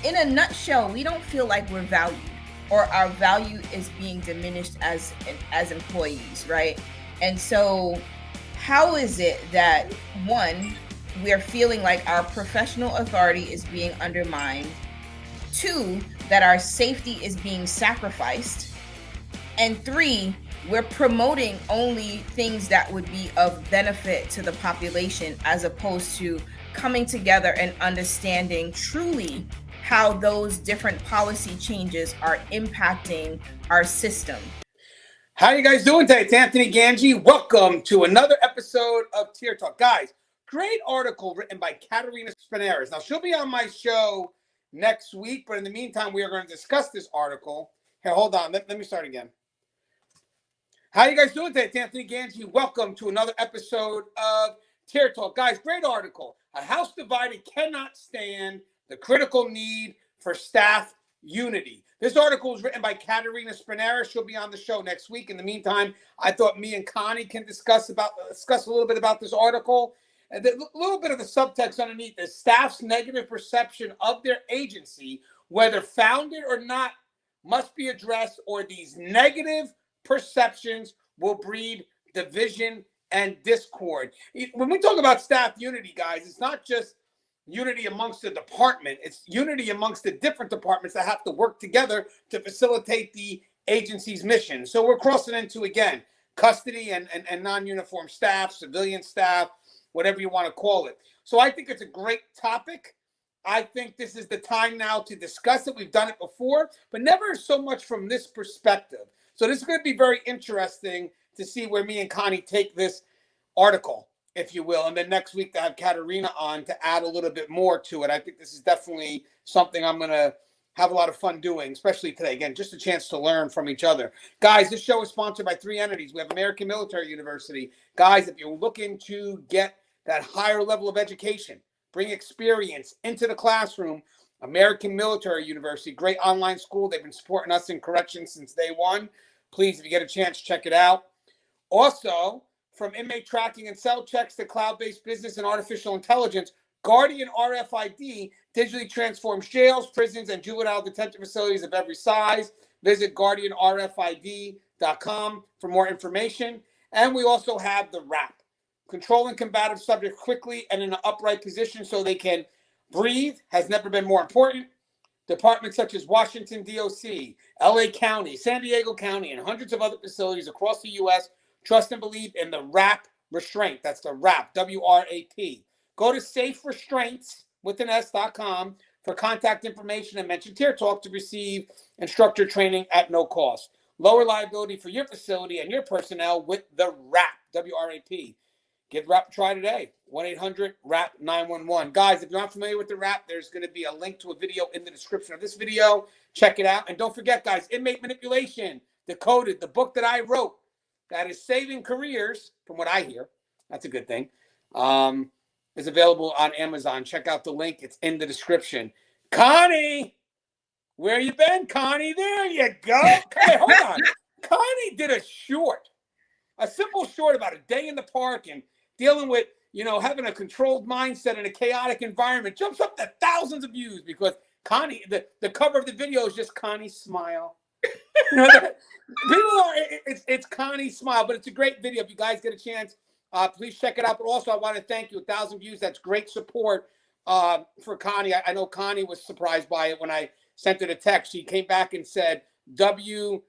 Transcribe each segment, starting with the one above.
in a nutshell, we don't feel like we're valued or our value is being diminished as employees, right? And so how is it that one, we're feeling like our professional authority is being undermined, two, that our safety is being sacrificed, and three, we're promoting only things that would be of benefit to the population as opposed to coming together and understanding truly how those different policy changes are impacting our system. How you guys doing today? It's Anthony Gangi. Welcome to another episode of Tier Talk. Guys, great article written by Katerina Spinaris. Now, she'll be on my show next week, but in the meantime, we are going to discuss this article. Here, hold on. Let me start again. How you guys doing today? It's Anthony Gangi. Welcome to another episode of Tier Talk. Guys, great article. A house divided cannot stand the critical need for staff unity. This article was written by Katerina Spinaris. She'll be on the show next week. In the meantime, I thought me and Connie can discuss a little bit about this article. And a little bit of the subtext underneath is staff's negative perception of their agency, whether founded or not, must be addressed, or these negative perceptions will breed division and discord. When we talk about staff unity, guys, it's not just unity amongst the department. It's unity amongst the different departments that have to work together to facilitate the agency's mission. So we're crossing into, again, custody and non-uniform staff, civilian staff, whatever you want to call it. So I think it's a great topic. I think this is the time now to discuss it. We've done it before, but never so much from this perspective. So this is going to be very interesting to see where me and Connie take this article, if you will. And then next week to have Katerina on to add a little bit more to it. I think this is definitely something I'm going to have a lot of fun doing, especially today. Again, just a chance to learn from each other. Guys, this show is sponsored by three entities. We have American Military University. Guys, if you're looking to get that higher level of education, bring experience into the classroom, American Military University, great online school. They've been supporting us in corrections since day one. Please, if you get a chance, check it out. Also, from inmate tracking and cell checks to cloud-based business and artificial intelligence, Guardian RFID digitally transforms jails, prisons, and juvenile detention facilities of every size. Visit guardianrfid.com for more information. And we also have the WRAP, controlling combative subjects quickly and in an upright position so they can breathe, has never been more important. Departments such as Washington, D.O.C., L.A. County, San Diego County, and hundreds of other facilities across the U.S. trust and believe in the WRAP restraint. That's the WRAP, W-R-A-P. Go to saferestraints.com for contact information and mention Tier Talk to receive instructor training at no cost. Lower liability for your facility and your personnel with the WRAP, W-R-A-P. Give WRAP a try today. 1-800-WRAP-911. Guys, if you're not familiar with the WRAP, there's going to be a link to a video in the description of this video. Check it out. And don't forget, guys, Inmate Manipulation, Decoded, the book that I wrote that is saving careers, from what I hear. That's a good thing. Is available on Amazon. Check out the link. It's in the description. Connie, where you been, Connie? There you go. Hey, hold on. Connie did a simple short about a day in the park and dealing with, having a controlled mindset in a chaotic environment. Jumps up to thousands of views because Connie, the cover of the video is just Connie's smile. It's Connie's smile, but it's a great video. If you guys get a chance, please check it out. But also, I want to thank you. 1,000 views. That's great support for Connie. I know Connie was surprised by it when I sent her the text. She came back and said, WTF.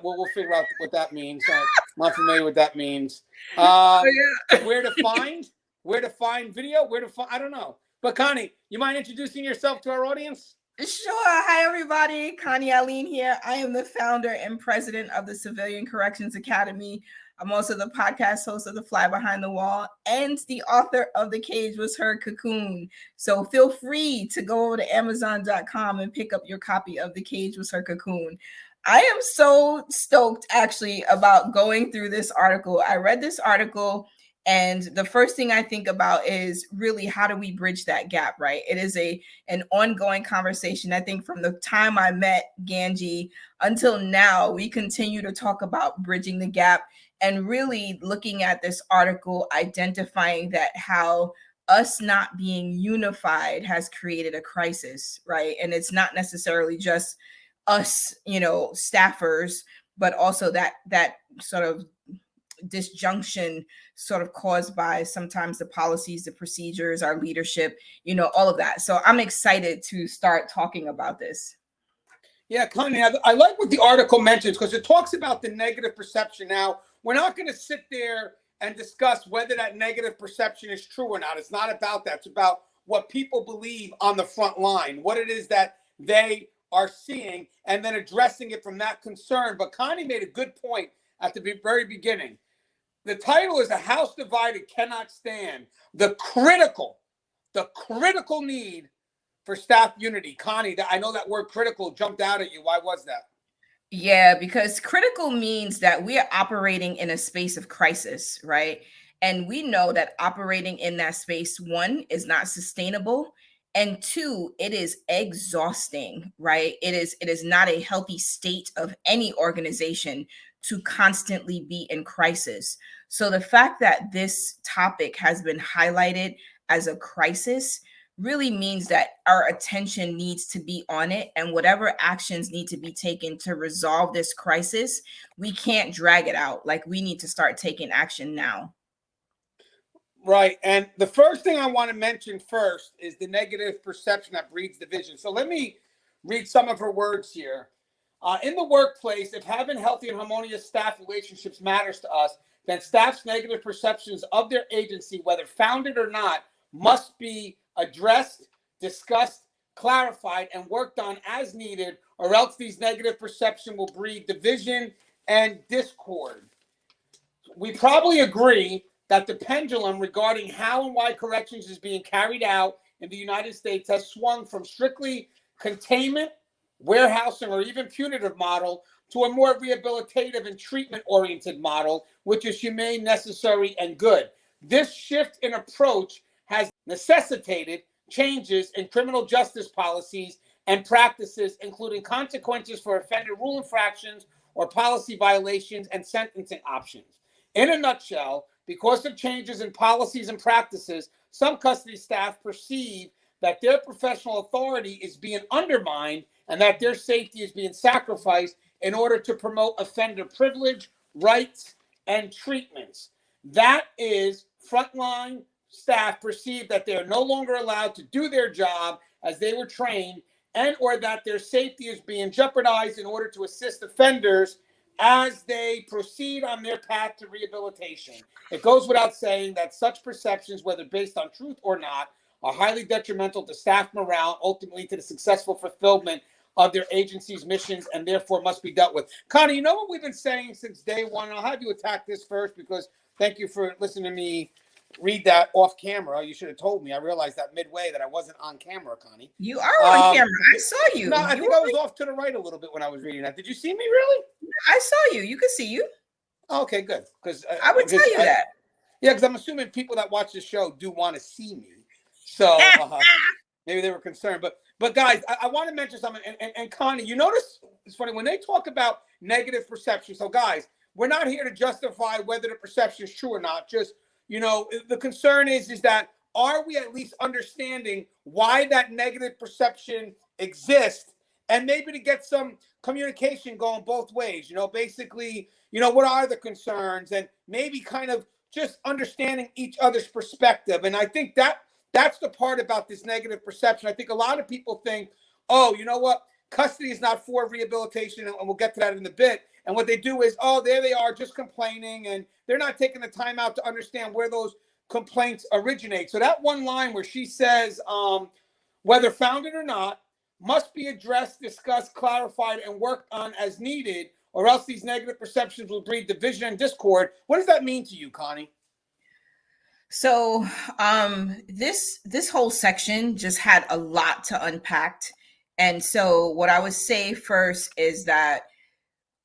We'll figure out what that means. I'm not familiar what that means. Where to find video? I don't know. But Connie, you mind introducing yourself to our audience? Sure. Hi, everybody. Connie Alleyne here. I am the founder and president of the Civilian Corrections Academy. I'm also the podcast host of The Fly Behind the Wall and the author of The Cage Was Her Cocoon. So feel free to go over to Amazon.com and pick up your copy of The Cage Was Her Cocoon. I am so stoked, actually, about going through this article. I read this article, and the first thing I think about is really how do we bridge that gap, right? It is an ongoing conversation. I think from the time I met Gangi until now, we continue to talk about bridging the gap and really looking at this article, identifying that how us not being unified has created a crisis, right? And it's not necessarily just us, staffers, but also that sort of disjunction sort of caused by sometimes the policies, the procedures, our leadership, all of that. So I'm excited to start talking about this. Yeah, Connie, I like what the article mentions because it talks about the negative perception. Now, we're not going to sit there and discuss whether that negative perception is true or not. It's not about that. It's about what people believe on the front line, what it is that they are seeing, and then addressing it from that concern. But Connie made a good point at the very beginning. The title is "A House Divided Cannot Stand." The critical need for staff unity. Connie, I know that word critical jumped out at you. Why was that? Yeah, because critical means that we are operating in a space of crisis, right? And we know that operating in that space, one, is not sustainable, and two, it is exhausting, right? It is not a healthy state of any organization to constantly be in crisis. So the fact that this topic has been highlighted as a crisis really means that our attention needs to be on it, and whatever actions need to be taken to resolve this crisis, we can't drag it out. Like, we need to start taking action now. Right. And the first thing I want to mention first is the negative perception that breeds division. So let me read some of her words here. In the workplace, if having healthy and harmonious staff relationships matters to us, then staff's negative perceptions of their agency, whether founded or not, must be addressed, discussed, clarified, and worked on as needed, or else these negative perceptions will breed division and discord. We probably agree that the pendulum regarding how and why corrections is being carried out in the United States has swung from strictly containment, warehousing, or even punitive model to a more rehabilitative and treatment-oriented model, which is humane, necessary, and good. This shift in approach has necessitated changes in criminal justice policies and practices, including consequences for offender rule infractions or policy violations and sentencing options. In a nutshell, because of changes in policies and practices, some custody staff perceive that their professional authority is being undermined and that their safety is being sacrificed in order to promote offender privilege, rights, and treatments. That is, frontline staff perceive that they are no longer allowed to do their job as they were trained, and or that their safety is being jeopardized in order to assist offenders as they proceed on their path to rehabilitation. It goes without saying that such perceptions, whether based on truth or not, are highly detrimental to staff morale, ultimately to the successful fulfillment of their agency's missions, and therefore must be dealt with. Connie, you know what we've been saying since day one? I'll have you attack this first because thank you for listening to me read that off camera. You should have told me. I realized that midway that I wasn't on camera, Connie. You are on camera. I saw you. No, I think I was off to the right a little bit when I was reading that. Did you see me really? I saw you. You could see you. Okay, good. Because I would tell you that. Yeah, because I'm assuming people that watch the show do want to see me. So maybe they were concerned. But guys, I want to mention something. And Connie, you notice it's funny when they talk about negative perception. So guys, we're not here to justify whether the perception is true or not. Just, the concern is that are we at least understanding why that negative perception exists, and maybe to get some communication going both ways, basically, what are the concerns, and maybe kind of just understanding each other's perspective. And I think that's the part about this negative perception. I think a lot of people think, oh, you know what? Custody is not for rehabilitation, and we'll get to that in a bit. And what they do is, oh, there they are just complaining, and they're not taking the time out to understand where those complaints originate. So that one line where she says, whether founded or not, must be addressed, discussed, clarified, and worked on as needed, or else these negative perceptions will breed division and discord. What does that mean to you, Connie? So this whole section just had a lot to unpack. And so what I would say first is that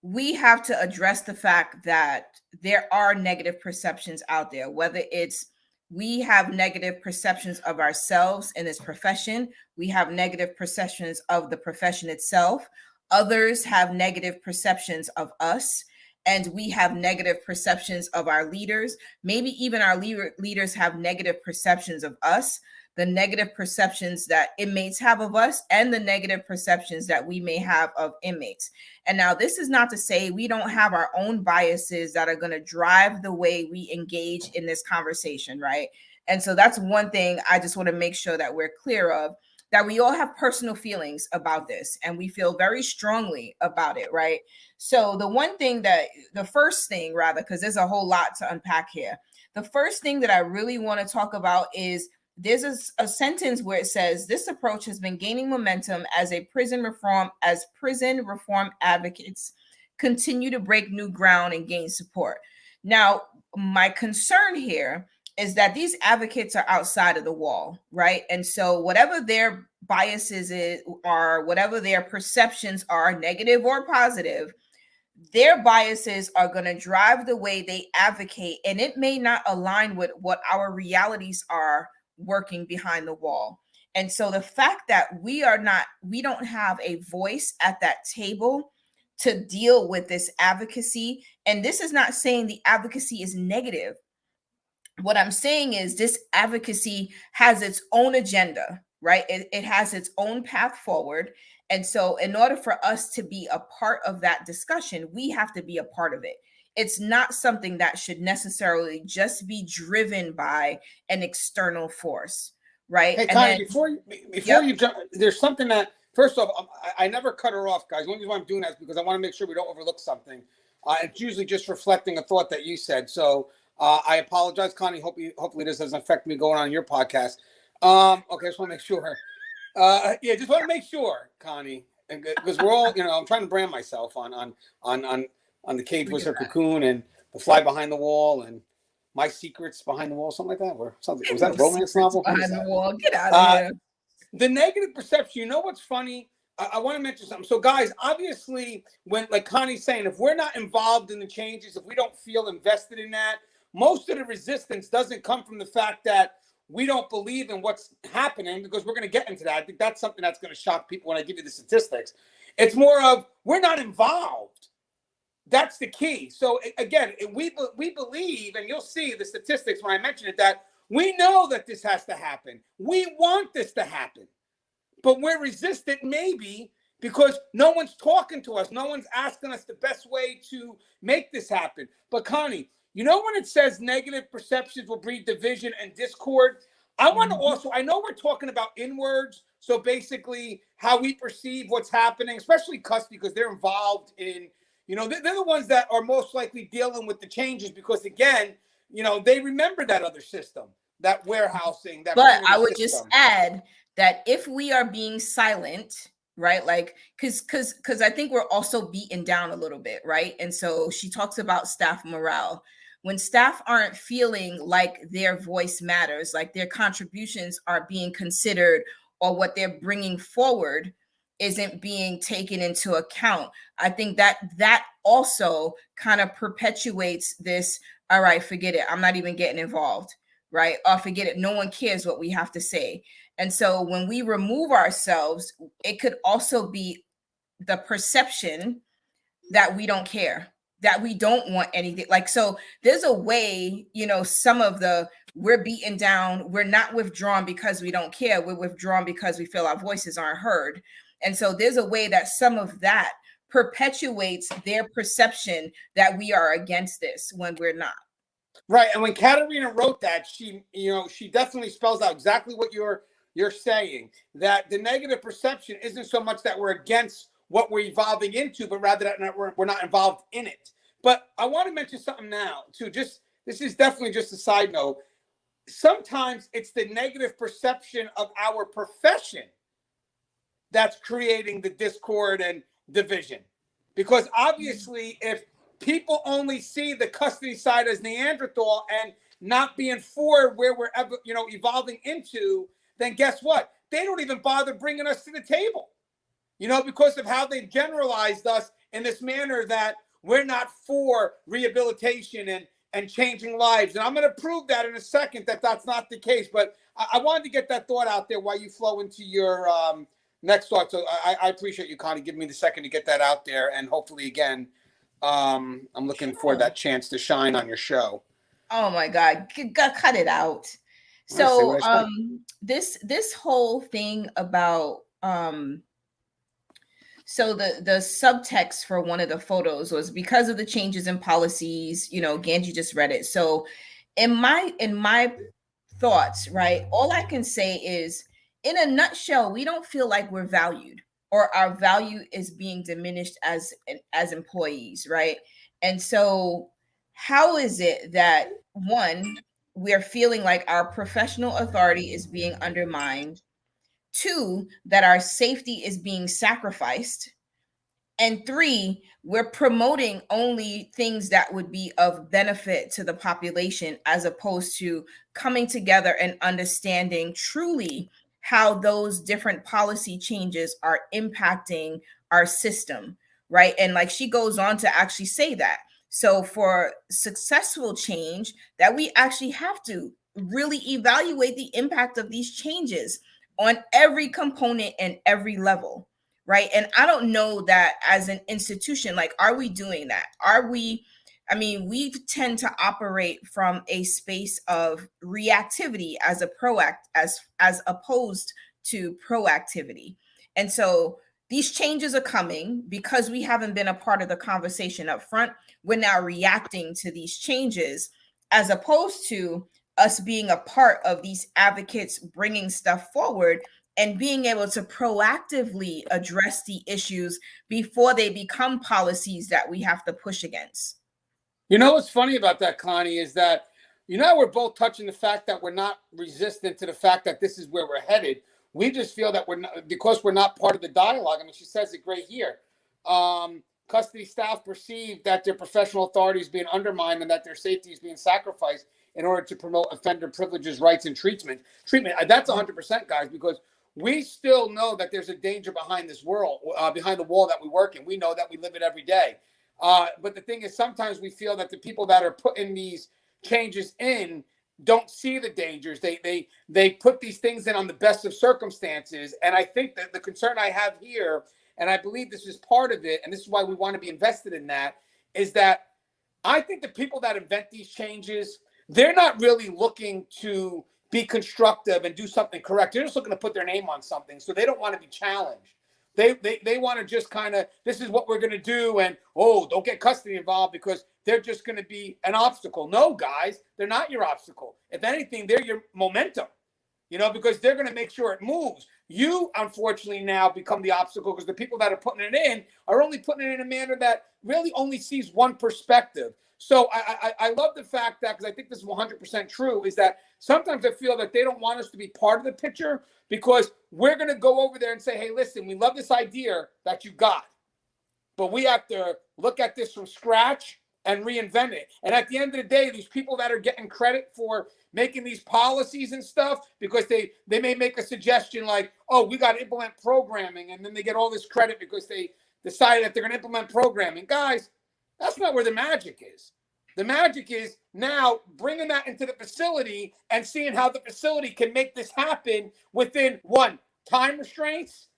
we have to address the fact that there are negative perceptions out there, whether it's we have negative perceptions of ourselves in this profession. We have negative perceptions of the profession itself. Others have negative perceptions of us. and we have negative perceptions of our leaders. Maybe even our leaders have negative perceptions of us, the negative perceptions that inmates have of us, and the negative perceptions that we may have of inmates. And now this is not to say we don't have our own biases that are going to drive the way we engage in this conversation, right? And so that's one thing I just want to make sure that we're clear of, that we all have personal feelings about this and we feel very strongly about it, right? So the first thing rather, because there's a whole lot to unpack here. The first thing that I really want to talk about is there's a sentence where it says this approach has been gaining momentum as prison reform advocates continue to break new ground and gain support. Now, my concern here is that these advocates are outside of the wall, right? And so whatever their biases are, whatever their perceptions are, negative or positive, their biases are going to drive the way they advocate, and it may not align with what our realities are working behind the wall. And so the fact that we don't have a voice at that table to deal with this advocacy, and this is not saying the advocacy is negative. What I'm saying is this advocacy has its own agenda, right? It has its own path forward. And so in order for us to be a part of that discussion, we have to be a part of it. It's not something that should necessarily just be driven by an external force, right? Hey, Connie, before you jump, there's something that, first off, I never cut her off, guys. One reason why I'm doing that is because I want to make sure we don't overlook something. It's usually just reflecting a thought that you said. So I apologize, Connie. Hopefully this doesn't affect me going on your podcast. Okay, just want to make sure. Just want to make sure, Connie, because we're all, I'm trying to brand myself on the Cage Whisper Cocoon and the Fly Behind the Wall and My Secrets Behind the Wall, something like that. Or something. Was that a romance novel? Behind the Wall. Get out of here. The negative perception. You know what's funny? I want to mention something. So, guys, obviously, when, like Connie's saying, if we're not involved in the changes, if we don't feel invested in that, most of the resistance doesn't come from the fact that we don't believe in what's happening, because we're going to get into that. I think that's something that's going to shock people when I give you the statistics. It's more of we're not involved. That's the key. So, again, we believe, and you'll see the statistics when I mention it, that we know that this has to happen. We want this to happen. But we're resistant maybe because no one's talking to us. No one's asking us the best way to make this happen. But Connie, when it says negative perceptions will breed division and discord, I want to also, I know we're talking about inwards. So basically how we perceive what's happening, especially custody, because they're involved in, they're the ones that are most likely dealing with the changes because, again, they remember that other system, that warehousing. But I would just add that if we are being silent, right, like because I think we're also beaten down a little bit, right? And so she talks about staff morale. When staff aren't feeling like their voice matters, like their contributions are being considered, or what they're bringing forward isn't being taken into account, I think that also kind of perpetuates this, all right, forget it, I'm not even getting involved, right? Or forget it, no one cares what we have to say. And so when we remove ourselves, it could also be the perception that we don't care, that we don't want anything. Like, so there's a way, some of we're beaten down, we're not withdrawn because we don't care, we're withdrawn because we feel our voices aren't heard. And so there's a way that some of that perpetuates their perception that we are against this when we're not. Right. And when Katerina wrote that, she definitely spells out exactly what you're saying, that the negative perception isn't so much that we're against what we're evolving into, but rather that we're not involved in it. But I want to mention something now too. This is definitely just a side note. Sometimes it's the negative perception of our profession that's creating the discord and division. Because obviously, if people only see the custody side as Neanderthal and not being for where we're evolving into, then guess what? They don't even bother bringing us to the table, because of how they've generalized us in this manner that we're not for rehabilitation and changing lives. And I'm going to prove that in a second that that's not the case. But I wanted to get that thought out there while you flow into your next thought. So I appreciate you, Connie, giving me the second to get that out there. And hopefully, again, I'm looking for that chance to shine on your show. Oh my God, cut it out. So this whole thing about so the subtext for one of the photos was because of the changes in policies, Ganji just read it. So in my thoughts, right, all I can say is, in a nutshell, we don't feel like we're valued, or our value is being diminished as employees, right? And so how is it that, one, we're feeling like our professional authority is being undermined, two, that our safety is being sacrificed, and three, we're promoting only things that would be of benefit to the population, as opposed to coming together and understanding truly how those different policy changes are impacting our system, right? And like she goes on to actually say that. So for successful change, that we actually have to really evaluate the impact of these changes on every component and every level, right? And I don't know that as an institution, like, are we doing that? We tend to operate from a space of reactivity as opposed to proactivity. And so these changes are coming because we haven't been a part of the conversation up front. We're now reacting to these changes, as opposed to us being a part of these advocates bringing stuff forward and being able to proactively address the issues before they become policies that we have to push against. You know what's funny about that, Connie, is that, we're both touching the fact that we're not resistant to the fact that this is where we're headed. We just feel that because we're not part of the dialogue. I mean, she says it great here. Custody staff perceive that their professional authority is being undermined and that their safety is being sacrificed in order to promote offender privileges, rights, and treatment. That's 100%, guys, because we still know that there's a danger behind this world, behind the wall that we work in. We know that, we live it every day. But the thing is, sometimes we feel that the people that are putting these changes in don't see the dangers. They put these things in on the best of circumstances. And I think that the concern I have here, and I believe this is part of it, and this is why we want to be invested in that, is that I think the people that invent these changes, they're not really looking to be constructive and do something correct. They're just looking to put their name on something. So they don't want to be challenged. They want to just kind of, this is what we're going to do. And, don't get custody involved because they're just going to be an obstacle. No, guys, they're not your obstacle. If anything, they're your momentum, because they're going to make sure it moves. You, unfortunately, now become the obstacle because the people that are putting it in are only putting it in a manner that really only sees one perspective. So I love the fact that, because I think this is 100% true, is that sometimes I feel that they don't want us to be part of the picture because we're going to go over there and say, hey, listen, we love this idea that you got, but we have to look at this from scratch and reinvent it. And at the end of the day, these people that are getting credit for making these policies and stuff, because they may make a suggestion like, we got to implement programming, and then they get all this credit because they decided that they're going to implement programming. Guys, that's not where the magic is. The magic is now bringing that into the facility and seeing how the facility can make this happen within, one, time restraints,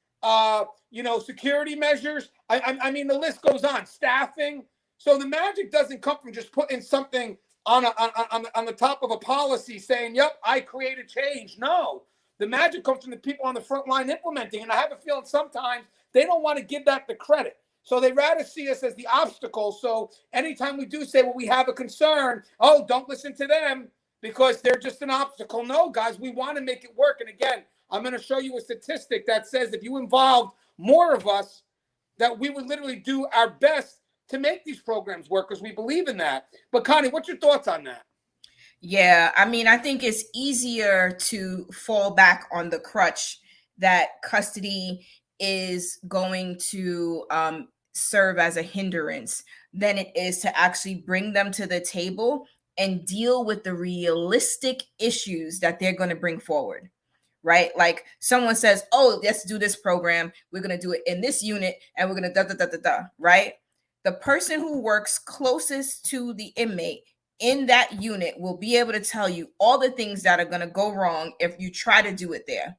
security measures. I mean, the list goes on. Staffing. So the magic doesn't come from just putting something on the top of a policy saying, yep, I created change. No, the magic comes from the people on the front line implementing. And I have a feeling sometimes they don't want to give that the credit. So they rather see us as the obstacle. So anytime we do say, well, we have a concern, don't listen to them because they're just an obstacle. No, guys, we want to make it work. And again, I'm going to show you a statistic that says if you involved more of us, that we would literally do our best to make these programs work because we believe in that. But Connie, what's your thoughts on that? Yeah, I think it's easier to fall back on the crutch that custody is going to serve as a hindrance than it is to actually bring them to the table and deal with the realistic issues that they're going to bring forward, right? Like someone says, let's do this program. We're going to do it in this unit and we're going to right? The person who works closest to the inmate in that unit will be able to tell you all the things that are going to go wrong if you try to do it there.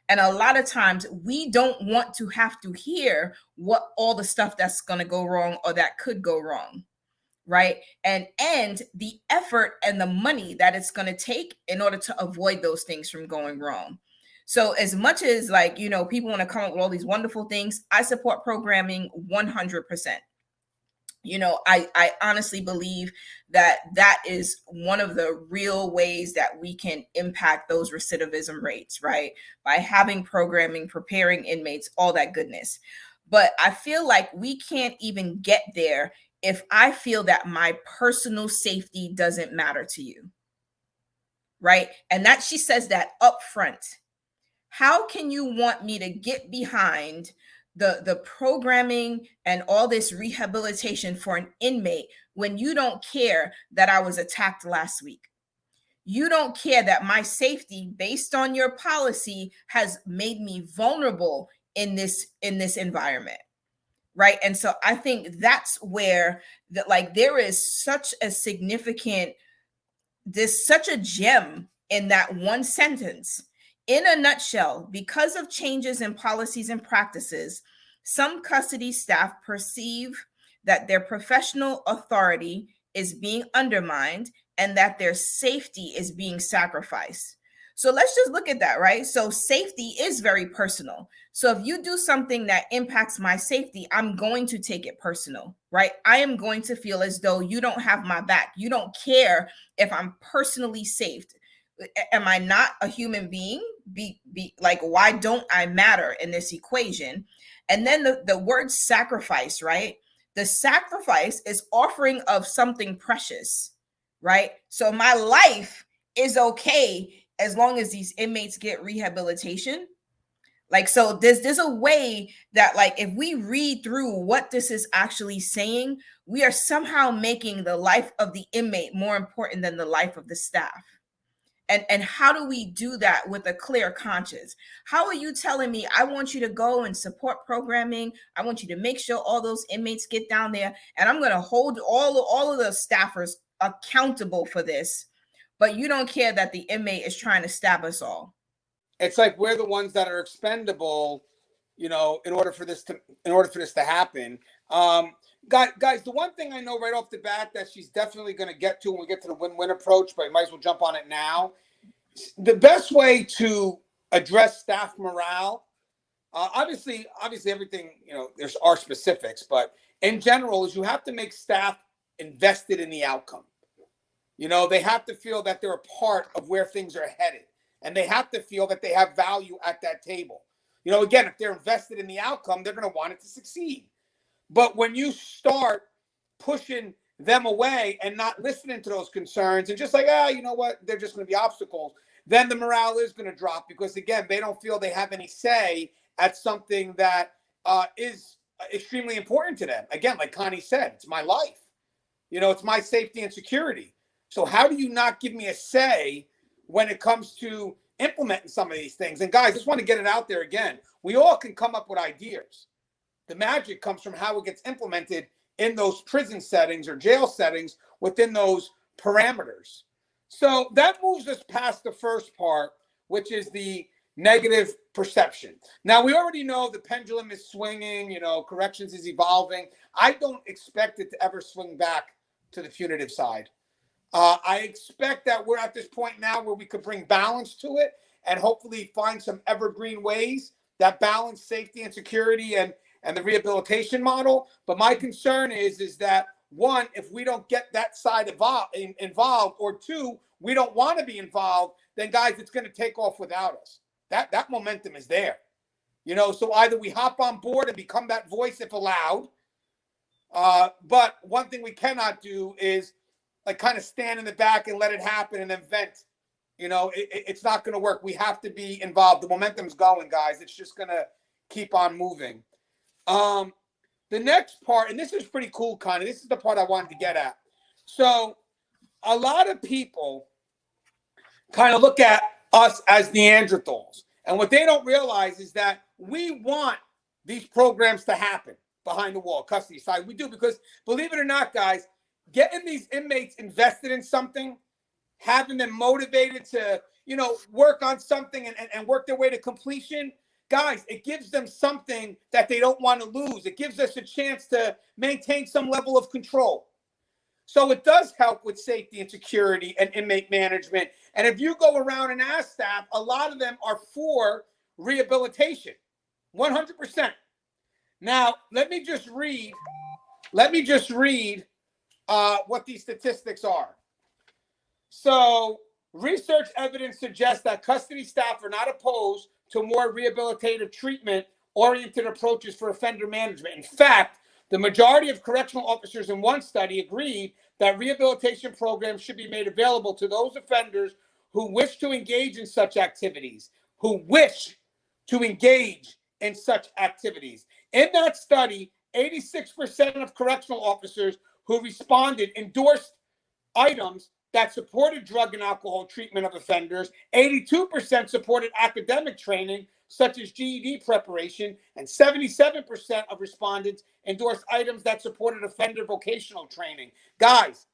And a lot of times we don't want to have to hear what all the stuff that's going to go wrong or that could go wrong. Right. And the effort and the money that it's going to take in order to avoid those things from going wrong. So as much as, like, you know, people want to come up with all these wonderful things, I support programming 100%. You know, I honestly believe that that is one of the real ways that we can impact those recidivism rates, right? By having programming, preparing inmates, all that goodness. But I feel like we can't even get there if I feel that my personal safety doesn't matter to you, right? And that she says that up front. How can you want me to get behind the programming and all this rehabilitation for an inmate when you don't care that I was attacked last week? You don't care that my safety, based on your policy, has made me vulnerable in this environment, right? And so I think that's where there is such a significant, there's such a gem in that one sentence. In a nutshell, because of changes in policies and practices, some custody staff perceive that their professional authority is being undermined and that their safety is being sacrificed. So let's just look at that, right? So safety is very personal. So if you do something that impacts my safety, I'm going to take it personal, right? I am going to feel as though you don't have my back. You don't care if I'm personally saved. Am I not a human being? Be like, why don't I matter in this equation? And then the word sacrifice, right? The sacrifice is offering of something precious, right? So my life is okay as long as these inmates get rehabilitation. Like, so there's a way that, like, if we read through what this is actually saying, we are somehow making the life of the inmate more important than the life of the staff. And how do we do that with a clear conscience? How are you telling me I want you to go and support programming? I want you to make sure all those inmates get down there, and I'm going to hold all of the staffers accountable for this, but you don't care that the inmate is trying to stab us all. It's like we're the ones that are expendable, you know, in order for this to happen. Guys, the one thing I know right off the bat that she's definitely going to get to when we get to the win-win approach, but I might as well jump on it now. The best way to address staff morale, obviously everything, you know, there's our specifics, but in general, is you have to make staff invested in the outcome. You know, they have to feel that they're a part of where things are headed, and they have to feel that they have value at that table. You know, again, if they're invested in the outcome, they're going to want it to succeed. But when you start pushing them away and not listening to those concerns and just like, you know what, they're just going to be obstacles, then the morale is going to drop because, again, they don't feel they have any say at something that is extremely important to them. Again, like Connie said, it's my life. You know, it's my safety and security. So how do you not give me a say when it comes to implementing some of these things? And guys, I just want to get it out there again. We all can come up with ideas. The magic comes from how it gets implemented in those prison settings or jail settings within those parameters. So that moves us past the first part, which is the negative perception. Now, we already know the pendulum is swinging, you know, corrections is evolving. I don't expect it to ever swing back to the punitive side. I expect that we're at this point now where we could bring balance to it and hopefully find some evergreen ways that balance safety and security and the rehabilitation model. But my concern is that, one, if we don't get that side involved, or two, we don't want to be involved, then, guys, it's going to take off without us. That momentum is there. You know, so either we hop on board and become that voice if allowed. But one thing we cannot do is like kind of stand in the back and let it happen and then vent. You know, it's not going to work. We have to be involved. The momentum's going, guys. It's just going to keep on moving. The next part, and this is pretty cool, Connie. This is the part I wanted to get at. So a lot of people kind of look at us as Neanderthals. And what they don't realize is that we want these programs to happen behind the wall, custody side. We do, because believe it or not, guys, getting these inmates invested in something, having them motivated to, work on something and work their way to completion, guys, it gives them something that they don't want to lose. It gives us a chance to maintain some level of control. So it does help with safety and security and inmate management. And if you go around and ask staff, a lot of them are for rehabilitation, 100%. Now, let me just read what these statistics are. So research evidence suggests that custody staff are not opposed to more rehabilitative treatment-oriented approaches for offender management. In fact, the majority of correctional officers in one study agreed that rehabilitation programs should be made available to those offenders who wish to engage in such activities, In that study, 86% of correctional officers who responded endorsed items that supported drug and alcohol treatment of offenders. 82% supported academic training, such as GED preparation, and 77% of respondents endorsed items that supported offender vocational training. Guys,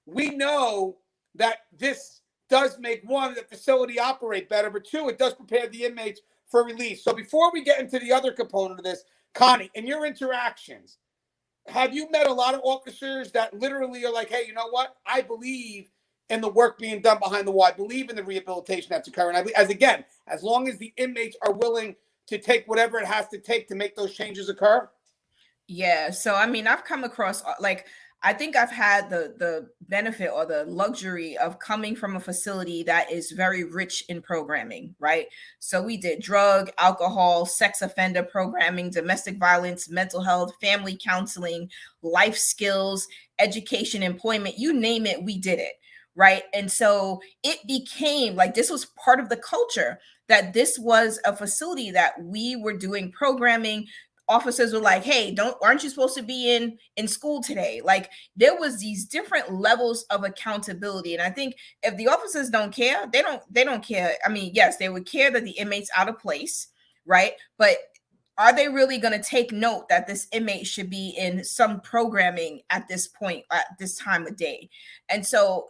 we know that this does make, one, the facility operate better, but two, it does prepare the inmates for release. So before we get into the other component of this, Connie, in your interactions, have you met a lot of officers that literally are like, hey, you know what? I believe in the work being done behind the wall. I believe in the rehabilitation that's occurring. As long as the inmates are willing to take whatever it has to take to make those changes occur? Yeah. So, I mean, I've come across, I think I've had the benefit or the luxury of coming from a facility that is very rich in programming, right? So we did drug, alcohol, sex offender programming, domestic violence, mental health, family counseling, life skills, education, employment, you name it, we did it, right? And so it became like, this was part of the culture, that this was a facility that we were doing programming. Officers were like, hey, aren't you supposed to be in school today? Like, there was these different levels of accountability. And I think if the officers don't care, they don't care. I mean, yes, they would care that the inmate's out of place, right? But are they really going to take note that this inmate should be in some programming at this point, at this time of day? And so,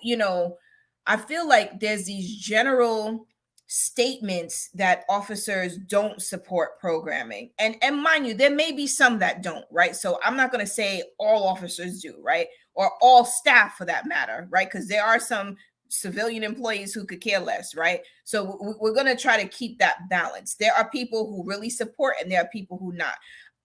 I feel like there's these general statements that officers don't support programming, and mind you, there may be some that don't, right? So I'm not going to say all officers do, right, or all staff for that matter, right? Because there are some civilian employees who could care less, right? So we're going to try to keep that balance. There are people who really support, and there are people who not.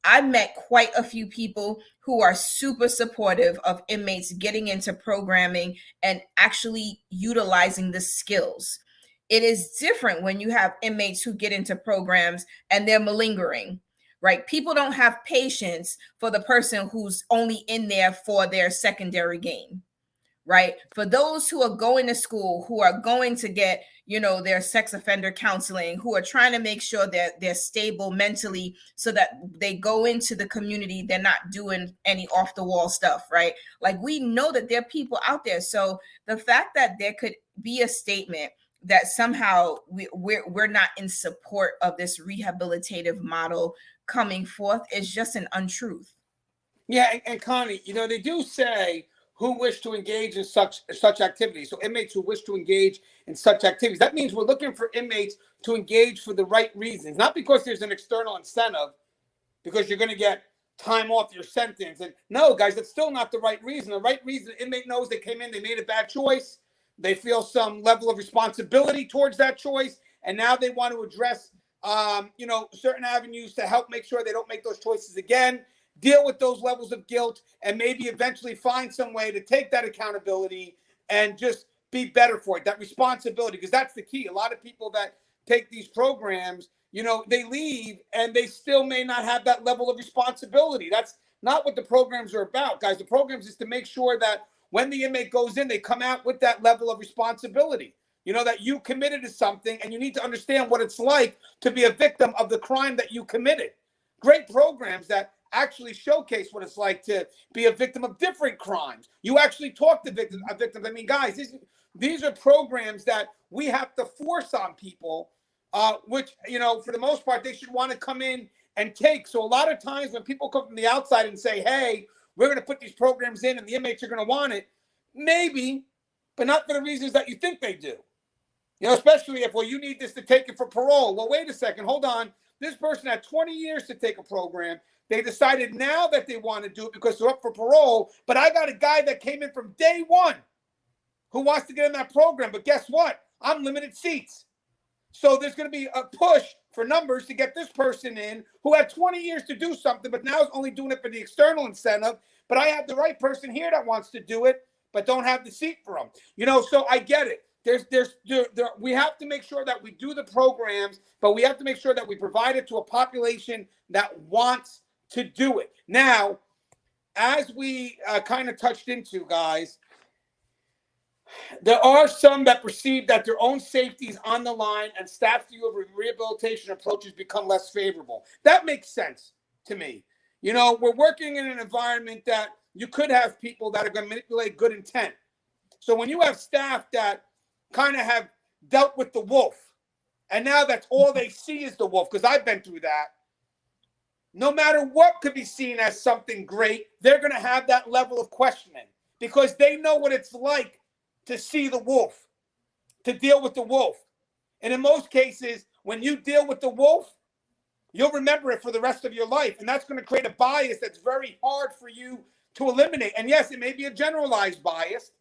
I met quite a few people who are super supportive of inmates getting into programming and actually utilizing the skills. It is different when you have inmates who get into programs and they're malingering, right? People don't have patience for the person who's only in there for their secondary gain, right? For those who are going to school, who are going to get, their sex offender counseling, who are trying to make sure that they're stable mentally so that they go into the community, they're not doing any off the wall stuff, right? Like, we know that there are people out there. So the fact that there could be a statement that somehow we're not in support of this rehabilitative model coming forth is just an untruth. Yeah, and Connie, they do say who wish to engage in such activities. So inmates who wish to engage in such activities. That means we're looking for inmates to engage for the right reasons, not because there's an external incentive, because you're going to get time off your sentence. And no, guys, that's still not the right reason. The right reason, the inmate knows they came in, they made a bad choice. They feel some level of responsibility towards that choice, and now they want to address, certain avenues to help make sure they don't make those choices again, deal with those levels of guilt, and maybe eventually find some way to take that accountability and just be better for it, that responsibility, because that's the key. A lot of people that take these programs, they leave and they still may not have that level of responsibility. That's not what the programs are about, guys. The programs is to make sure that when the inmate goes in, they come out with that level of responsibility, that you committed to something, and you need to understand what it's like to be a victim of the crime that you committed. Great programs that actually showcase what it's like to be a victim of different crimes. You actually talk to victims. I mean, guys, these are programs that we have to force on people, which, for the most part, they should want to come in and take. So a lot of times when people come from the outside and say, hey, we're going to put these programs in and the inmates are going to want it, maybe, but not for the reasons that you think they do. Especially if, well, you need this to take it for parole. Well, wait a second, hold on. This person had 20 years to take a program. They decided now that they want to do it because they're up for parole. But I got a guy that came in from day one who wants to get in that program. But guess what? I'm limited seats. So there's going to be a push for numbers to get this person in who had 20 years to do something, but now is only doing it for the external incentive. But I have the right person here that wants to do it, but don't have the seat for them. So I get it. We have to make sure that we do the programs, but we have to make sure that we provide it to a population that wants to do it. Now, as we kind of touched into, guys, there are some that perceive that their own safety is on the line and staff view of rehabilitation approaches become less favorable. That makes sense to me. We're working in an environment that you could have people that are going to manipulate good intent. So when you have staff that kind of have dealt with the wolf, and now that's all they see is the wolf, because I've been through that. No matter what could be seen as something great, they're going to have that level of questioning because they know what it's like to see the wolf, to deal with the wolf. And in most cases, when you deal with the wolf, you'll remember it for the rest of your life. And that's going to create a bias that's very hard for you to eliminate. And yes, it may be a generalized bias,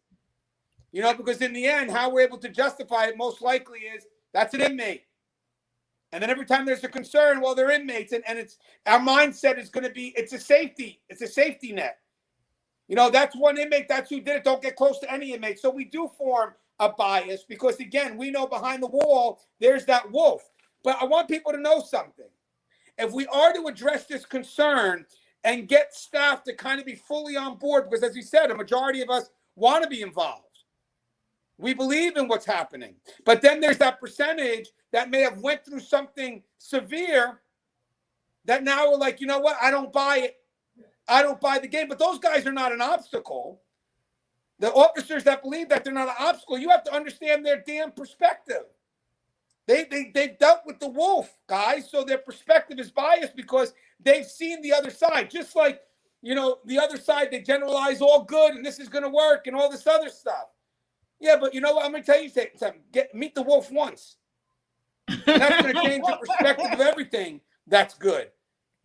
because in the end, how we're able to justify it most likely is that's an inmate. And then every time there's a concern, well, they're inmates. And it's our mindset is going to be, it's a safety net. That's one inmate, that's who did it. Don't get close to any inmate. So we do form a bias because, again, we know behind the wall, there's that wolf. But I want people to know something. If we are to address this concern and get staff to kind of be fully on board, because as you said, a majority of us want to be involved. We believe in what's happening. But then there's that percentage that may have went through something severe that now we're like, you know what? I don't buy it. I don't buy the game. But those guys are not an obstacle. The officers that believe that they're not an obstacle, you have to understand their damn perspective. They've dealt with the wolf, guys, so their perspective is biased because they've seen the other side. Just like, the other side, they generalize all good and this is going to work and all this other stuff. Yeah, but you know what? I'm going to tell you something. Meet the wolf once. And that's going to change your perspective of everything that's good.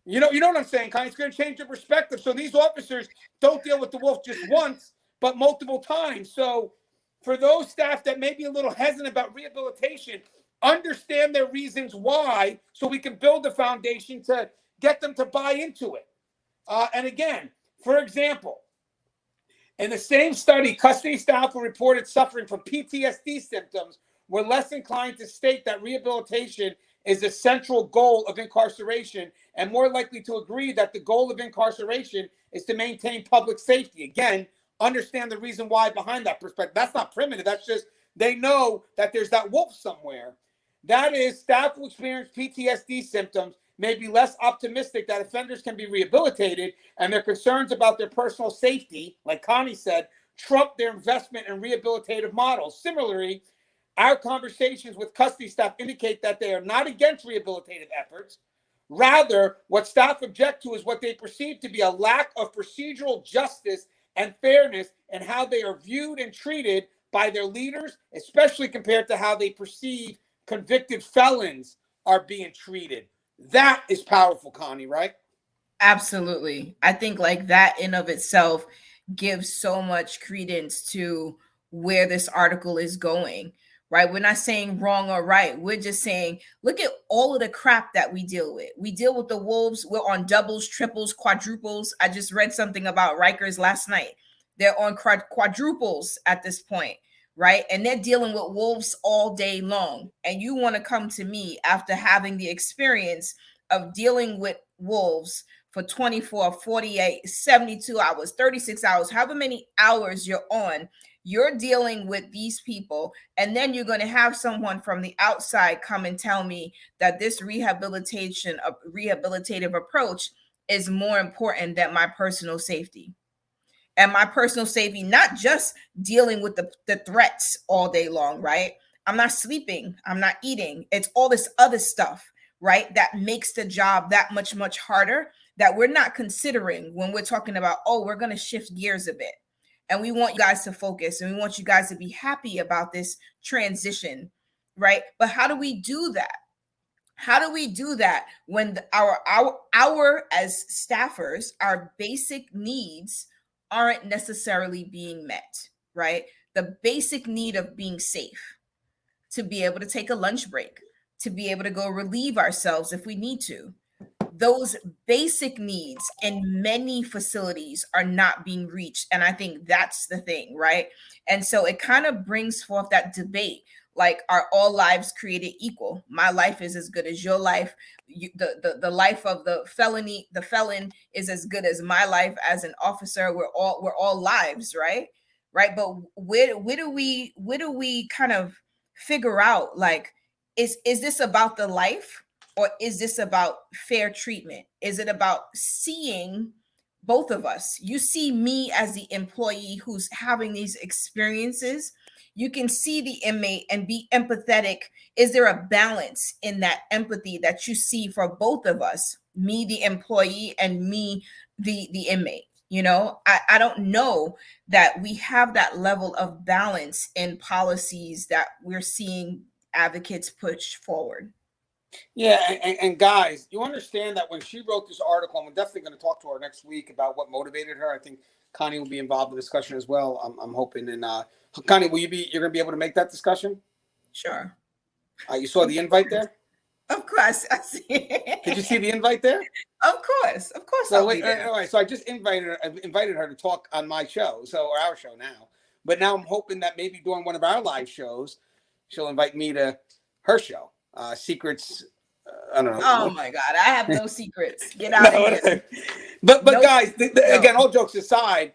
You know what I'm saying, Connie? It's going to change your perspective. So these officers don't deal with the wolf just once, but multiple times. So for those staff that may be a little hesitant about rehabilitation, understand their reasons why so we can build the foundation to get them to buy into it. And again, for example, in the same study, custody staff who reported suffering from PTSD symptoms were less inclined to state that rehabilitation is a central goal of incarceration and more likely to agree that the goal of incarceration is to maintain public safety. Again, understand the reason why behind that perspective. That's not primitive. That's just they know that there's that wolf somewhere. That is, staff who experience PTSD symptoms may be less optimistic that offenders can be rehabilitated, and their concerns about their personal safety, like Connie said, trump their investment in rehabilitative models. Similarly, our conversations with custody staff indicate that they are not against rehabilitative efforts. Rather, what staff object to is what they perceive to be a lack of procedural justice and fairness in how they are viewed and treated by their leaders, especially compared to how they perceive convicted felons are being treated. That is powerful, Connie, right? Absolutely. I think like that in of itself gives so much credence to where this article is going, right? We're not saying wrong or right. We're just saying, look at all of the crap that we deal with. We deal with the wolves. We're on doubles, triples, quadruples. I just read something about Rikers last night. They're on quadruples at this point, right? And they're dealing with wolves all day long. And you want to come to me after having the experience of dealing with wolves for 24, 48, 72 hours, 36 hours, however many hours you're on, you're dealing with these people. And then you're going to have someone from the outside come and tell me that this rehabilitative approach is more important than my personal safety. And my personal safety, not just dealing with the threats all day long, right? I'm not sleeping. I'm not eating. It's all this other stuff, right? That makes the job that much harder that we're not considering when we're talking about, oh, we're going to shift gears a bit. And we want you guys to focus and we want you guys to be happy about this transition right? But how do we do that? How do we do that when our as staffers, our basic needs aren't necessarily being met, right? The basic need of being safe, to be able to take a lunch break, to be able to go relieve ourselves if we need to. Those basic needs in many facilities are not being reached. And I think that's the thing, right? And so it kind of brings forth that debate, like, are all lives created equal? My life is as good as your life. The life of the felon is as good as my life as an officer. We're all lives, right? Right. But where do we kind of figure out, like, is this about the life, or is this about fair treatment? Is it about seeing both of us? You see me as the employee who's having these experiences. You can see the inmate and be empathetic. Is there a balance in that empathy that you see for both of us, me, the employee, and me, the inmate? I don't know that we have that level of balance in policies that we're seeing advocates push forward. Yeah, and guys, you understand that when she wrote this article, and we're definitely going to talk to her next week about what motivated her. I think Connie will be involved in the discussion as well. I'm hoping. And Connie, you're going to be able to make that discussion? Sure. You saw the invite there? Of course, I see. Did you see the invite there? Of course. So wait, all right. So I just invited her to talk on my show, or our show now. But now I'm hoping that maybe during one of our live shows, she'll invite me to her show. Secrets. I don't know. Oh my God, I have no secrets. Get out of here. But guys, again, all jokes aside,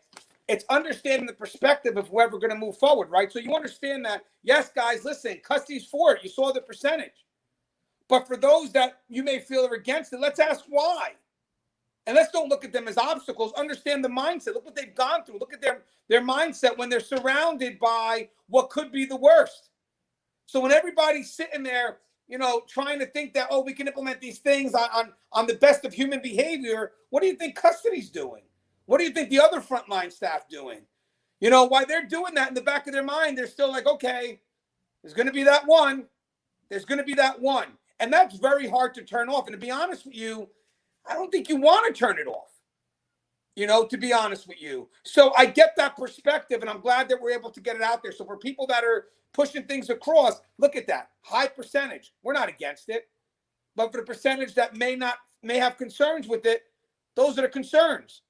it's understanding the perspective of whoever going to move forward, right? So you understand that, yes, guys, listen, custody's for it. You saw the percentage. But for those that you may feel are against it, let's ask why. And let's don't look at them as obstacles. Understand the mindset. Look what they've gone through. Look at their mindset when they're surrounded by what could be the worst. So when everybody's sitting there, trying to think that, we can implement these things on the best of human behavior, what do you think custody's doing? What do you think the other frontline staff doing? While they're doing that in the back of their mind, they're still like, okay, there's going to be that one. There's going to be that one. And that's very hard to turn off. And to be honest with you, I don't think you want to turn it off, to be honest with you. So I get that perspective, and I'm glad that we're able to get it out there. So for people that are pushing things across, look at that high percentage. We're not against it, but for the percentage that may have concerns with it, those are the concerns.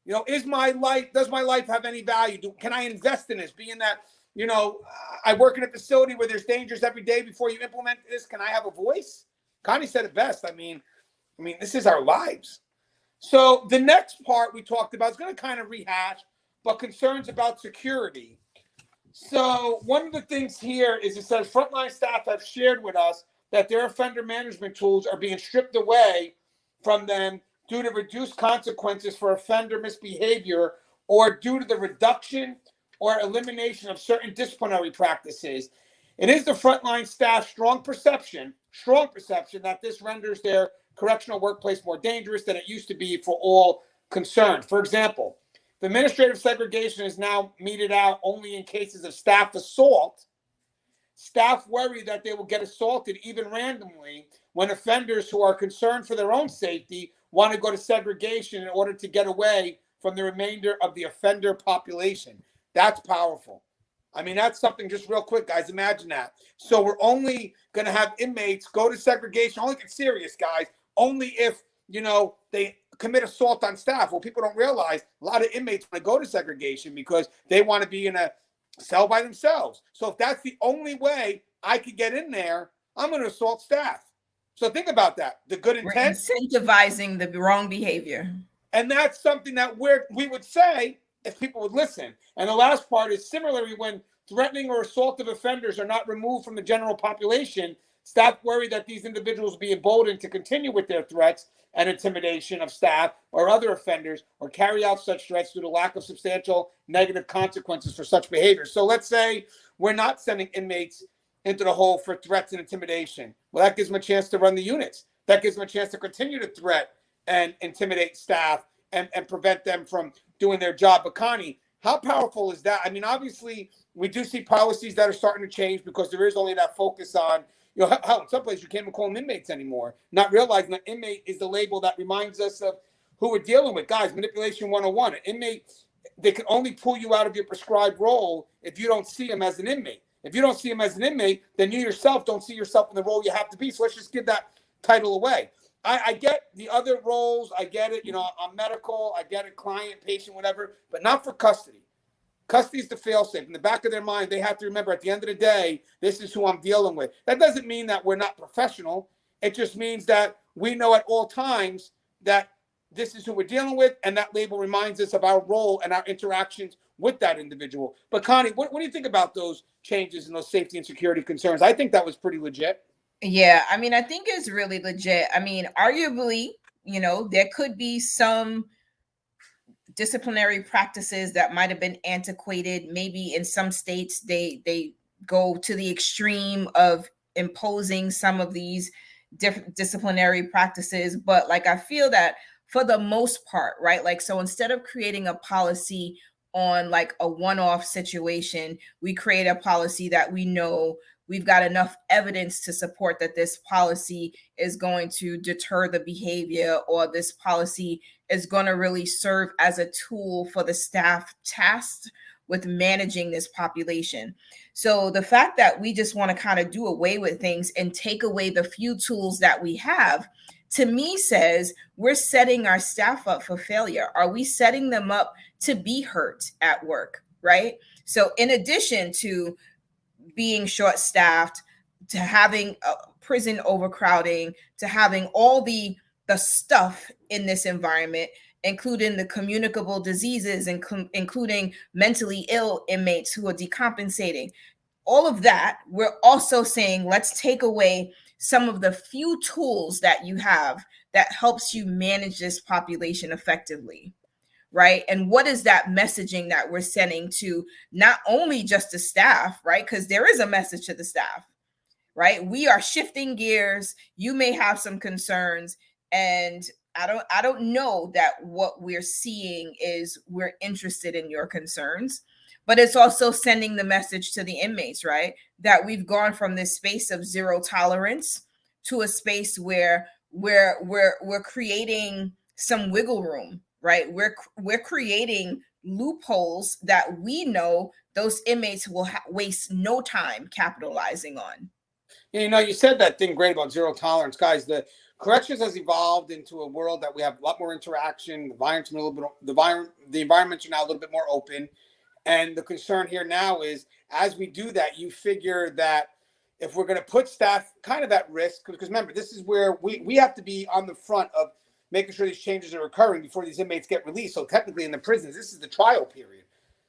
Does my life have any value? Can I invest in this? Being that, I work in a facility where there's dangers every day before you implement this. Can I have a voice? Connie said it best. I mean, this is our lives. So the next part we talked about is going to kind of rehash, but concerns about security. So one of the things here is it says frontline staff have shared with us that their offender management tools are being stripped away from them due to reduced consequences for offender misbehavior, or due to the reduction or elimination of certain disciplinary practices. It is the frontline staff's strong perception that this renders their correctional workplace more dangerous than it used to be for all concerned. For example, the administrative segregation is now meted out only in cases of staff assault. Staff worry that they will get assaulted even randomly when offenders who are concerned for their own safety want to go to segregation in order to get away from the remainder of the offender population. That's powerful. That's something just real quick, guys. Imagine that. So we're only going to have inmates go to segregation, only get serious, guys, only if, they commit assault on staff. Well, people don't realize a lot of inmates want to go to segregation because they want to be in a cell by themselves. So if that's the only way I could get in there, I'm going to assault staff. So think about that. The good intent. We're incentivizing the wrong behavior. And that's something that we would say if people would listen. And the last part is, similarly, when threatening or assaultive offenders are not removed from the general population, staff worry that these individuals will be emboldened to continue with their threats and intimidation of staff or other offenders, or carry out such threats due to lack of substantial negative consequences for such behavior. So let's say we're not sending inmates into the hole for threats and intimidation. Well, that gives them a chance to run the units. That gives them a chance to continue to threat and intimidate staff and prevent them from doing their job. But Connie, how powerful is that? Obviously, We do see policies that are starting to change because there is only that focus on, hell, in some places you can't even call them inmates anymore, not realizing that inmate is the label that reminds us of who we're dealing with. Guys, manipulation 101. An inmate, they can only pull you out of your prescribed role if you don't see him as an inmate. If you don't see him as an inmate, then you yourself don't see yourself in the role you have to be. So let's just give that title away. I get the other roles. I get it. I'm medical. I get it. Client, patient, whatever, but not for custody. Custody is the fail-safe. In the back of their mind, they have to remember at the end of the day, this is who I'm dealing with. That doesn't mean that we're not professional. It just means that we know at all times that this is who we're dealing with, and that label reminds us of our role and our interactions with that individual. But Connie, what do you think about those changes and those safety and security concerns? I think that was pretty legit. Yeah, I mean, I think it's really legit. I mean, arguably, there could be some disciplinary practices that might have been antiquated. Maybe in some states they go to the extreme of imposing some of these different disciplinary practices, but like I feel that for the most part, right, like, so instead of creating a policy on like a one-off situation, we create a policy that we know we've got enough evidence to support that this policy is going to deter the behavior, or this policy is going to really serve as a tool for the staff tasked with managing this population. So the fact that we just want to kind of do away with things and take away the few tools that we have, to me says we're setting our staff up for failure. Are we setting them up to be hurt at work, right? So in addition to being short-staffed, to having prison overcrowding, to having all the stuff in this environment, including the communicable diseases, including mentally ill inmates who are decompensating, all of that, we're also saying, let's take away some of the few tools that you have that helps you manage this population effectively. Right. And what is that messaging that we're sending to not only just the staff, right? Because there is a message to the staff, right? We are shifting gears. You may have some concerns, and I don't know that what we're seeing is we're interested in your concerns, but it's also sending the message to the inmates, right? That we've gone from this space of zero tolerance to a space where we're creating some wiggle room. Right, we're creating loopholes that we know those inmates will waste no time capitalizing on. You said that thing great about zero tolerance, guys. The corrections has evolved into a world that we have a lot more interaction. The environments are now a little bit more open, and the concern here now is, as we do that, you figure that if we're going to put staff kind of at risk, because remember, this is where we have to be on the front of making sure these changes are occurring before these inmates get released. So technically in the prisons, this is the trial period.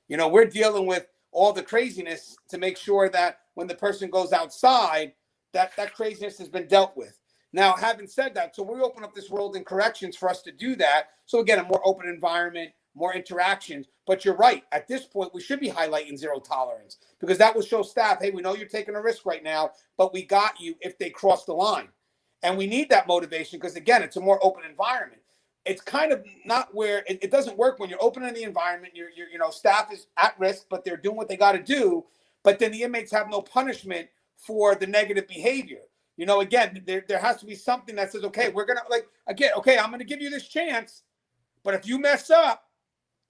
We're dealing with all the craziness to make sure that when the person goes outside, that craziness has been dealt with. Now, having said that, so we open up this world in corrections for us to do that. So again, a more open environment, more interactions. But you're right. At this point, we should be highlighting zero tolerance, because that will show staff, hey, we know you're taking a risk right now, but we got you if they cross the line. And we need that motivation because, again, it's a more open environment. It's kind of not where it doesn't work when you're opening the environment. Your staff is at risk, but they're doing what they got to do. But then the inmates have no punishment for the negative behavior. Again, there has to be something that says, okay, we're going to I'm going to give you this chance. But if you mess up,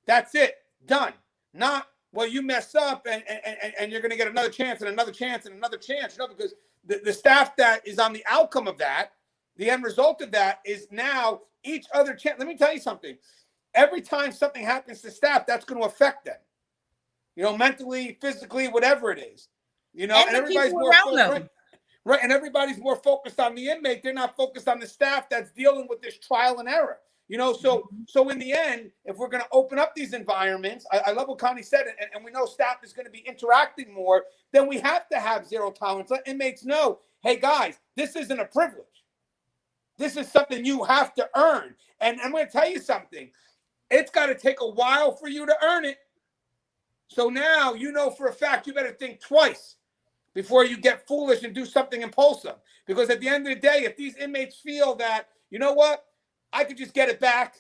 that's it. Done. Not, well, you mess up and you're going to get another chance and another chance and another chance, because the staff that is on the outcome of that, the end result of that is now each other chance. Let me tell you something. Every time something happens to staff, that's going to affect them, mentally, physically, whatever it is, and everybody's more focused, right. And everybody's more focused on the inmate. They're not focused on the staff that's dealing with this trial and error. So in the end, if we're going to open up these environments, I love what Connie said, and we know staff is going to be interacting more, then we have to have zero tolerance. Let inmates know, hey, guys, this isn't a privilege. This is something you have to earn. And I'm going to tell you something. It's got to take a while for you to earn it. So now for a fact you better think twice before you get foolish and do something impulsive. Because at the end of the day, if these inmates feel that, you know what, I could just get it back,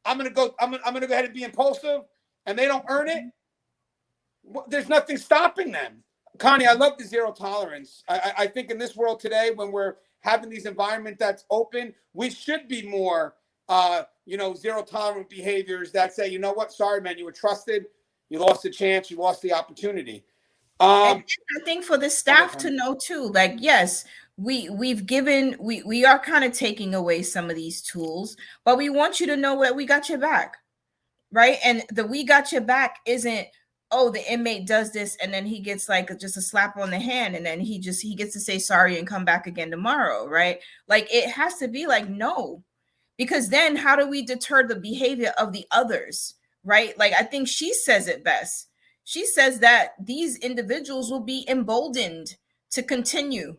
I'm gonna go ahead and be impulsive, and they don't earn it, There's nothing stopping them. Connie, I love the zero tolerance. I think in this world today, when we're having these environment that's open, we should be more, zero tolerant behaviors that say, you know what, sorry, man, you were trusted, you lost the chance, you lost the opportunity. And I think for the staff to know too, like, yes, we are kind of taking away some of these tools, but we want you to know that we got your back, right? And the we got your back isn't, oh, the inmate does this and then he gets like just a slap on the hand and then he gets to say sorry and come back again tomorrow, right? Like it has to be like, no, because then how do we deter the behavior of the others, right? Like I think she says it best. She says that these individuals will be emboldened to continue,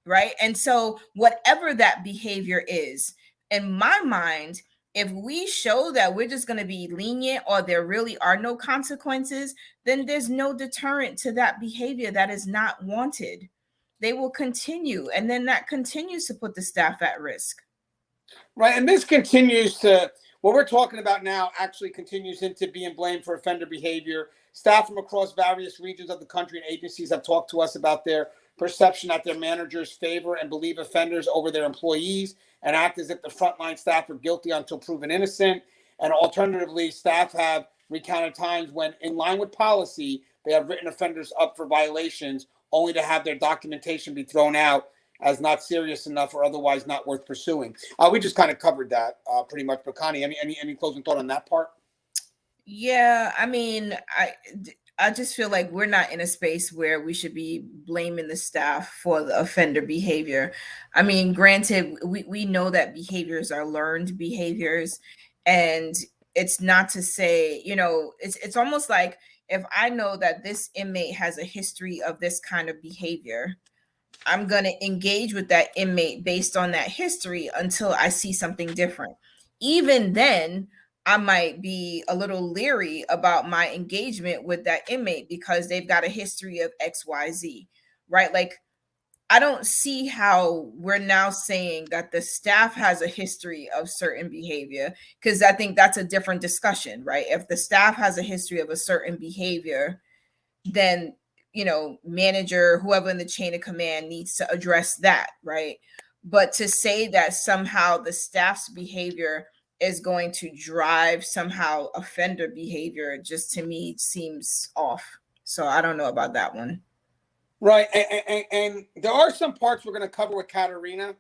right? And so whatever that behavior is, in my mind, if we show that we're just going to be lenient or there really are no consequences, then there's no deterrent to that behavior that is not wanted. They will continue, and then that continues to put the staff at risk. Right, and this continues to, what we're talking about now actually continues into being blamed for offender behavior. Staff from across various regions of the country and agencies have talked to us about their perception that their managers favor and believe offenders over their employees and act as if the frontline staff are guilty until proven innocent. And alternatively, staff have recounted times when, in line with policy, they have written offenders up for violations only to have their documentation be thrown out as not serious enough or otherwise not worth pursuing. We just kind of covered that pretty much. But Connie, any closing thought on that part? Yeah, I mean, I just feel like we're not in a space where we should be blaming the staff for the offender behavior. I mean, granted, we know that behaviors are learned behaviors, and it's not to say, it's almost like if I know that this inmate has a history of this kind of behavior, I'm going to engage with that inmate based on that history until I see something different. Even then, I might be a little leery about my engagement with that inmate because they've got a history of XYZ, right? Like, I don't see how we're now saying that the staff has a history of certain behavior, because I think that's a different discussion, right? If the staff has a history of a certain behavior, then manager, whoever in the chain of command needs to address that, right? But to say that somehow the staff's behavior is going to drive somehow offender behavior, just to me seems off. So I don't know about that one. Right, and there are some parts we're going to cover with Katerina,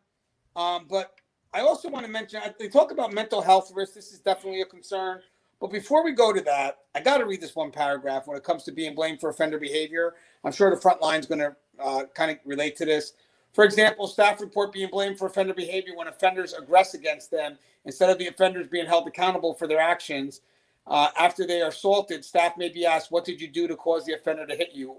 but I also want to mention, they talk about mental health risks. This is definitely a concern. But before we go to that, I got to read this one paragraph when it comes to being blamed for offender behavior. I'm sure the front line is going to kind of relate to this. For example, staff report being blamed for offender behavior when offenders aggress against them instead of the offenders being held accountable for their actions. After they are assaulted, staff may be asked, what did you do to cause the offender to hit you?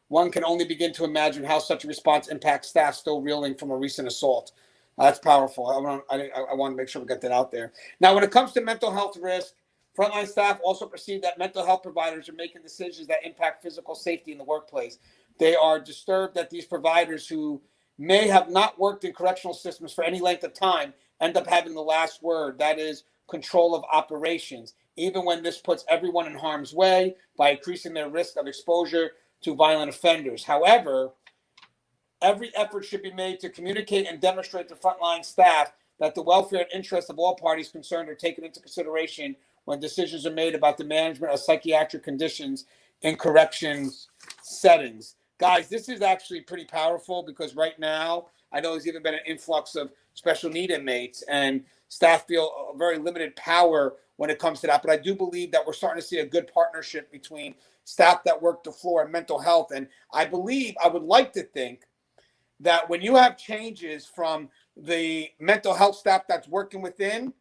One can only begin to imagine how such a response impacts staff still reeling from a recent assault. That's powerful. I want to make sure we get that out there. Now, when it comes to mental health risk, frontline staff also perceive that mental health providers are making decisions that impact physical safety in the workplace. They are disturbed that these providers, who may have not worked in correctional systems for any length of time, end up having the last word, that is, control of operations, even when this puts everyone in harm's way by increasing their risk of exposure to violent offenders. However, every effort should be made to communicate and demonstrate to frontline staff that the welfare and interests of all parties concerned are taken into consideration when decisions are made about the management of psychiatric conditions in corrections settings. Guys, this is actually pretty powerful, because right now, I know there's even been an influx of special need inmates, and staff feel a very limited power when it comes to that. But I do believe that we're starting to see a good partnership between staff that work the floor and mental health. And I would like to think that when you have changes from the mental health staff that's working within,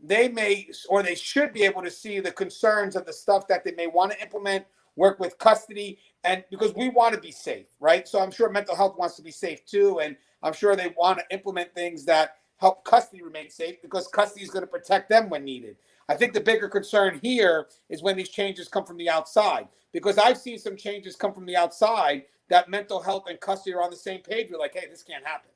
they should be able to see the concerns of the stuff that they may want to implement, work with custody, and because we want to be safe, right? So I'm sure mental health wants to be safe too, and I'm sure they want to implement things that help custody remain safe, because custody is going to protect them when needed. I think the bigger concern here is when these changes come from the outside, because I've seen some changes come from the outside that mental health and custody are on the same page. We're like, hey, this can't happen.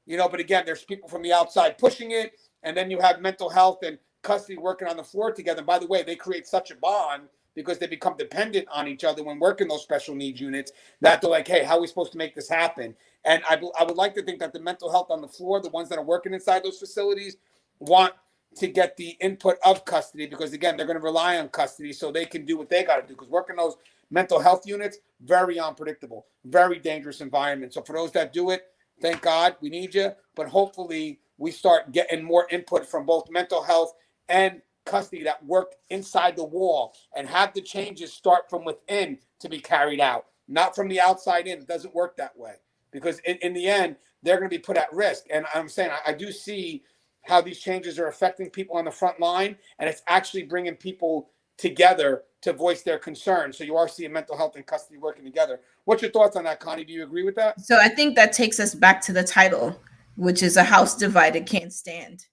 But again, there's people from the outside pushing it, and then you have mental health and custody working on the floor together. And by the way, they create such a bond because they become dependent on each other when working those special needs units, that they're like, hey, how are we supposed to make this happen? And I would like to think that the mental health on the floor, the ones that are working inside those facilities, want to get the input of custody, because again, they're going to rely on custody so they can do what they got to do, because working those mental health units, very unpredictable, very dangerous environment. So for those that do it, thank God, we need you, but hopefully we start getting more input from both mental health and custody that work inside the wall, and have the changes start from within to be carried out, not from the outside in. It doesn't work that way, because in the end, they're going to be put at risk. And I'm saying, I do see how these changes are affecting people on the front line, and it's actually bringing people together to voice their concerns. So you are seeing mental health and custody working together. What's your thoughts on that, Connie? Do you agree with that? So I think that takes us back to the title, which is "A House Divided Can't Stand."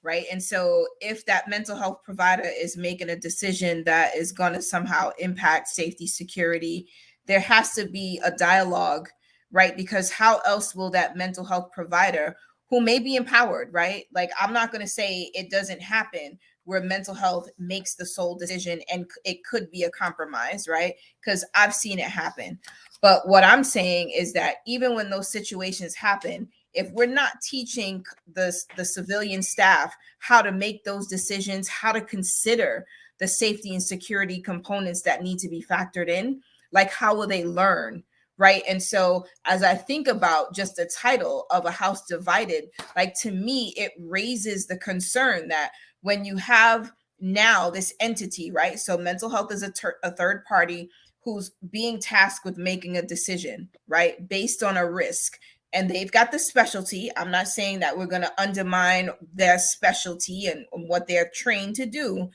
Right. And so if that mental health provider is making a decision that is going to somehow impact safety, security, there has to be a dialogue, right? Because how else will that mental health provider, who may be empowered, right? Like, I'm not going to say it doesn't happen where mental health makes the sole decision, and it could be a compromise, right? Because I've seen it happen. But what I'm saying is that even when those situations happen, if we're not teaching the civilian staff how to make those decisions, how to consider the safety and security components that need to be factored in, like, how will they learn? Right. And so as I think about just the title of "A House Divided," like, to me, it raises the concern that when you have now this entity, right? So mental health is a third party who's being tasked with making a decision, right, based on a risk. And they've got the specialty. I'm not saying that we're going to undermine their specialty and what they're trained to do,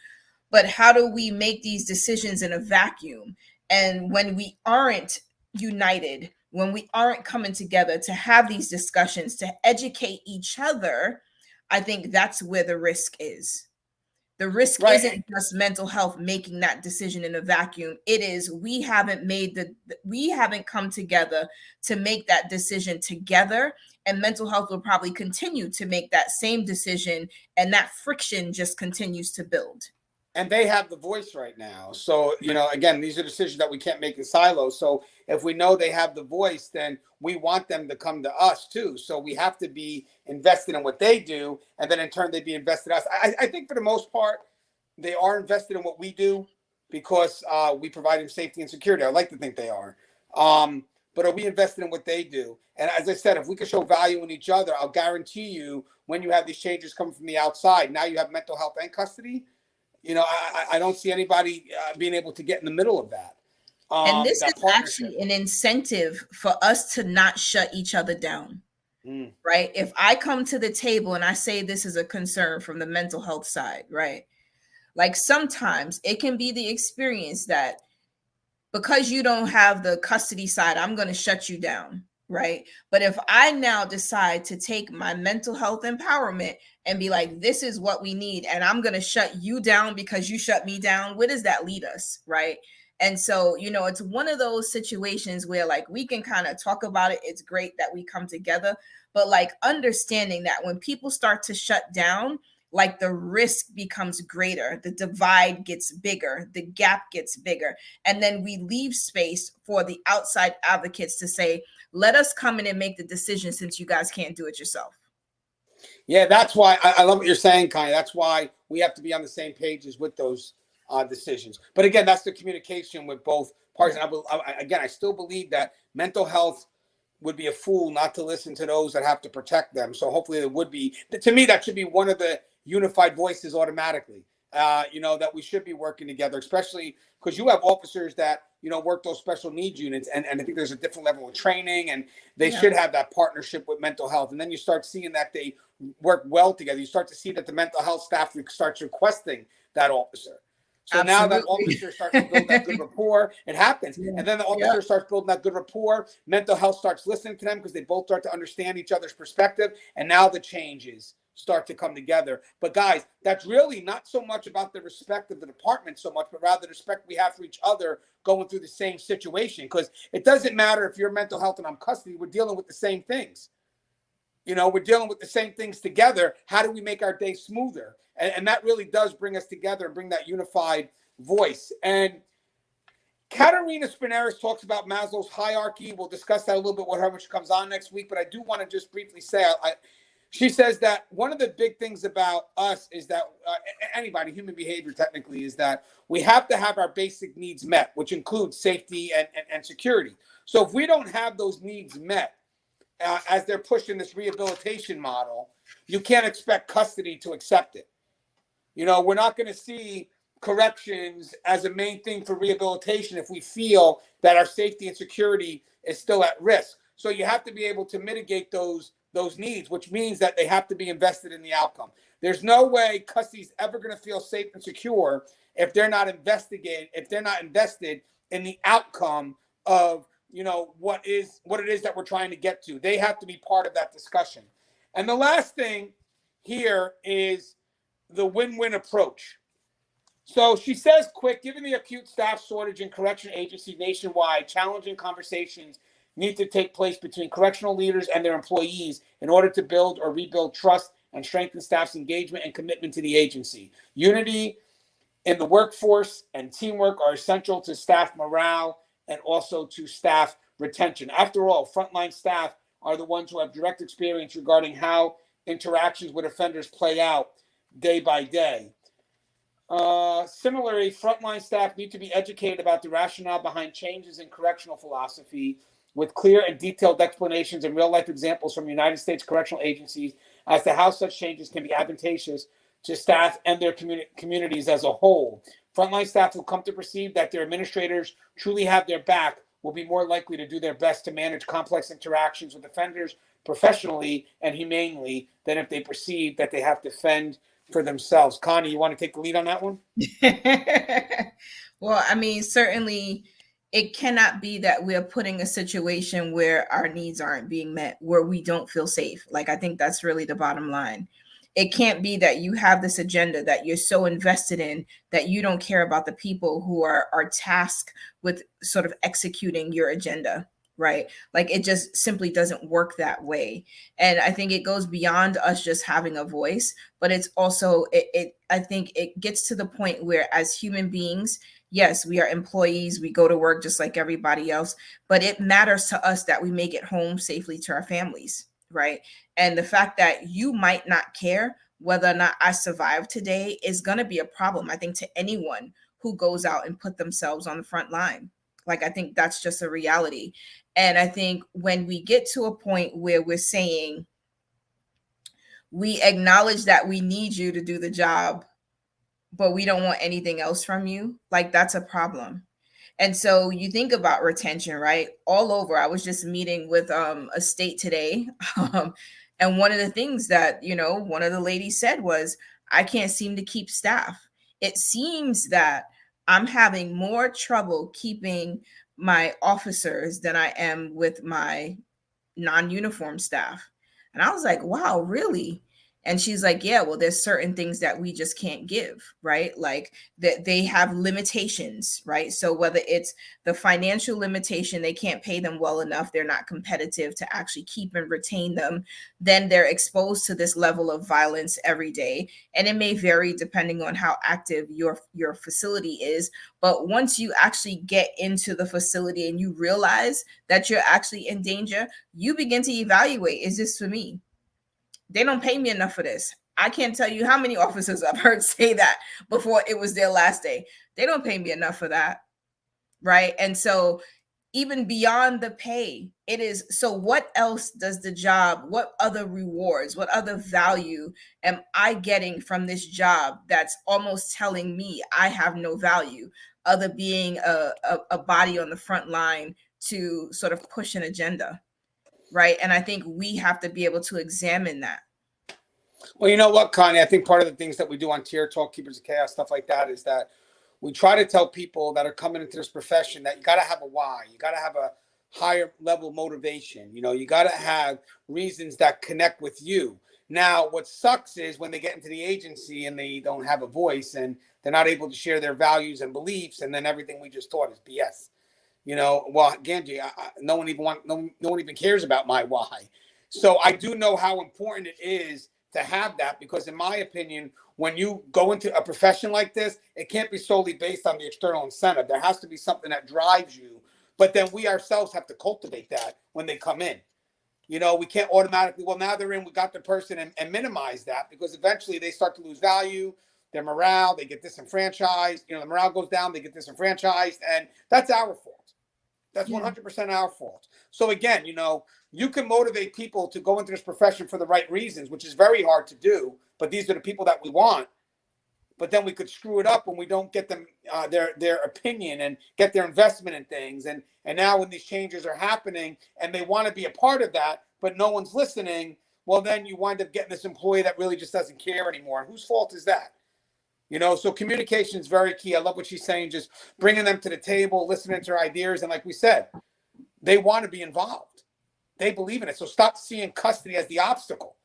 but how do we make these decisions in a vacuum? And when we aren't united, when we aren't coming together to have these discussions, to educate each other, I think that's where the risk is. The risk isn't just mental health making that decision in a vacuum. It is we haven't come together to make that decision together, and mental health will probably continue to make that same decision, and that friction just continues to build. And they have the voice right now. So, again, these are decisions that we can't make in silos. So if we know they have the voice, then we want them to come to us too. So we have to be invested in what they do, and then in turn they be invested in us. I think for the most part, they are invested in what we do, because we provide them safety and security. I like to think they are. But are we invested in what they do? And as I said, if we can show value in each other, I'll guarantee you, when you have these changes coming from the outside, now you have mental health and custody. I don't see anybody being able to get in the middle of that. And this is actually an incentive for us to not shut each other down, right? If I come to the table and I say this is a concern from the mental health side, right? Like, sometimes it can be the experience that because you don't have the custody side, I'm going to shut you down, right? But if I now decide to take my mental health empowerment and be like, this is what we need, and I'm going to shut you down because you shut me down, where does that lead us, right? And so, it's one of those situations where, like, we can kind of talk about it. It's great that we come together, but, like, understanding that when people start to shut down, like, the risk becomes greater, the divide gets bigger, the gap gets bigger. And then we leave space for the outside advocates to say, let us come in and make the decision, since you guys can't do it yourself. Yeah, that's why I love what you're saying, Connie. That's why we have to be on the same pages with those decisions. But again, that's the communication with both parties. And I still believe that mental health would be a fool not to listen to those that have to protect them. So hopefully it would be, to me, that should be one of the unified voices automatically, that we should be working together, especially because you have officers that, work those special needs units. And I think there's a different level of training, and they should have that partnership with mental health. And then you start seeing that they work well together. You start to see that the mental health staff starts requesting that officer. So Absolutely. Now that officer starts to build that good rapport, it happens. Yeah. And then the officer starts building that good rapport. Mental health starts listening to them because they both start to understand each other's perspective. And now the changes start to come together. But guys, that's really not so much about the respect of the department so much, but rather the respect we have for each other going through the same situation. Because it doesn't matter if you're mental health and I'm custody, we're dealing with the same things. We're dealing with the same things together. How do we make our day smoother? And that really does bring us together and bring that unified voice. And Katerina Spinaris talks about Maslow's hierarchy. We'll discuss that a little bit with her when she comes on next week. But I do want to just briefly say, she says that one of the big things about us is that anybody, human behavior technically, is that we have to have our basic needs met, which includes safety and security. So if we don't have those needs met, as they're pushing this rehabilitation model, you can't expect custody to accept it. You know, we're not going to see corrections as a main thing for rehabilitation if we feel that our safety and security is still at risk. So you have to be able to mitigate those needs, which means that they have to be invested in the outcome. There's no way custody's ever going to feel safe and secure if they're not invested in the outcome of, you know, what it is that we're trying to get to. They have to be part of that discussion. And the last thing here is the win-win approach. So she says, quick, given the acute staff shortage in correction agencies nationwide, challenging conversations need to take place between correctional leaders and their employees in order to build or rebuild trust and strengthen staff's engagement and commitment to the agency. Unity in the workforce and teamwork are essential to staff morale and also to staff retention. After all, frontline staff are the ones who have direct experience regarding how interactions with offenders play out day by day. Similarly, frontline staff need to be educated about the rationale behind changes in correctional philosophy with clear and detailed explanations and real-life examples from United States correctional agencies as to how such changes can be advantageous to staff and their communities as a whole. Frontline staff who come to perceive that their administrators truly have their back will be more likely to do their best to manage complex interactions with offenders professionally and humanely than if they perceive that they have to fend for themselves. Connie, you want to take the lead on that one? Well, I mean, certainly it cannot be that we're putting a situation where our needs aren't being met, where we don't feel safe. Like, I think that's really the bottom line. It can't be that you have this agenda that you're so invested in that you don't care about the people who are tasked with sort of executing your agenda, right? Like, it just simply doesn't work that way. And I think it goes beyond us just having a voice, but it's also, I think it gets to the point where as human beings, yes, we are employees, we go to work just like everybody else, but it matters to us that we make it home safely to our families, right? And the fact that you might not care whether or not I survive today is going to be a problem, I think, to anyone who goes out and put themselves on the front line. Like, I think that's just a reality. And I think when we get to a point where we're saying, we acknowledge that we need you to do the job, but we don't want anything else from you, like, that's a problem. And so you think about retention, right? All over. I was just meeting with a state today. And one of the things that, you know, one of the ladies said was, I can't seem to keep staff. It seems that I'm having more trouble keeping my officers than I am with my non-uniform staff. And I was like, wow, really? And she's like, yeah, well, there's certain things that we just can't give, right? Like that they have limitations, right? So whether it's the financial limitation, they can't pay them well enough, they're not competitive to actually keep and retain them, then they're exposed to this level of violence every day. And it may vary depending on how active your facility is. But once you actually get into the facility and you realize that you're actually in danger, you begin to evaluate, is this for me? They don't pay me enough for this. I can't tell you how many officers I've heard say that before it was their last day. They don't pay me enough for that, right? And so even beyond the pay, it is, so what else does the job, what other rewards, what other value am I getting from this job that's almost telling me I have no value other being a body on the front line to sort of push an agenda? Right. And I think we have to be able to examine that. Well, you know what, Connie? I think part of the things that we do on Tier Talk, Keepers of Chaos, stuff like that, is that we try to tell people that are coming into this profession that you got to have a why. You got to have a higher level motivation. You know, you got to have reasons that connect with you. Now, what sucks is when they get into the agency and they don't have a voice and they're not able to share their values and beliefs, and then everything we just taught is BS. You know, well, Gangi, no one even cares about my why. So I do know how important it is to have that, because in my opinion, when you go into a profession like this, it can't be solely based on the external incentive. There has to be something that drives you. But then we ourselves have to cultivate that when they come in. You know, we can't automatically, well, now they're in, we got the person, and minimize that, because eventually they start to lose value, their morale, they get disenfranchised. You know, the morale goes down, they get disenfranchised, and that's our fault. That's 100% our fault. So again, you know, you can motivate people to go into this profession for the right reasons, which is very hard to do, but these are the people that we want. But then we could screw it up when we don't get them their opinion and get their investment in things. And now when these changes are happening and they want to be a part of that, but no one's listening, well, then you wind up getting this employee that really just doesn't care anymore. And whose fault is that? You know, so communication is very key. I love what she's saying, just bringing them to the table, listening to their ideas. And like we said, they want to be involved. They believe in it. So stop seeing custody as the obstacle.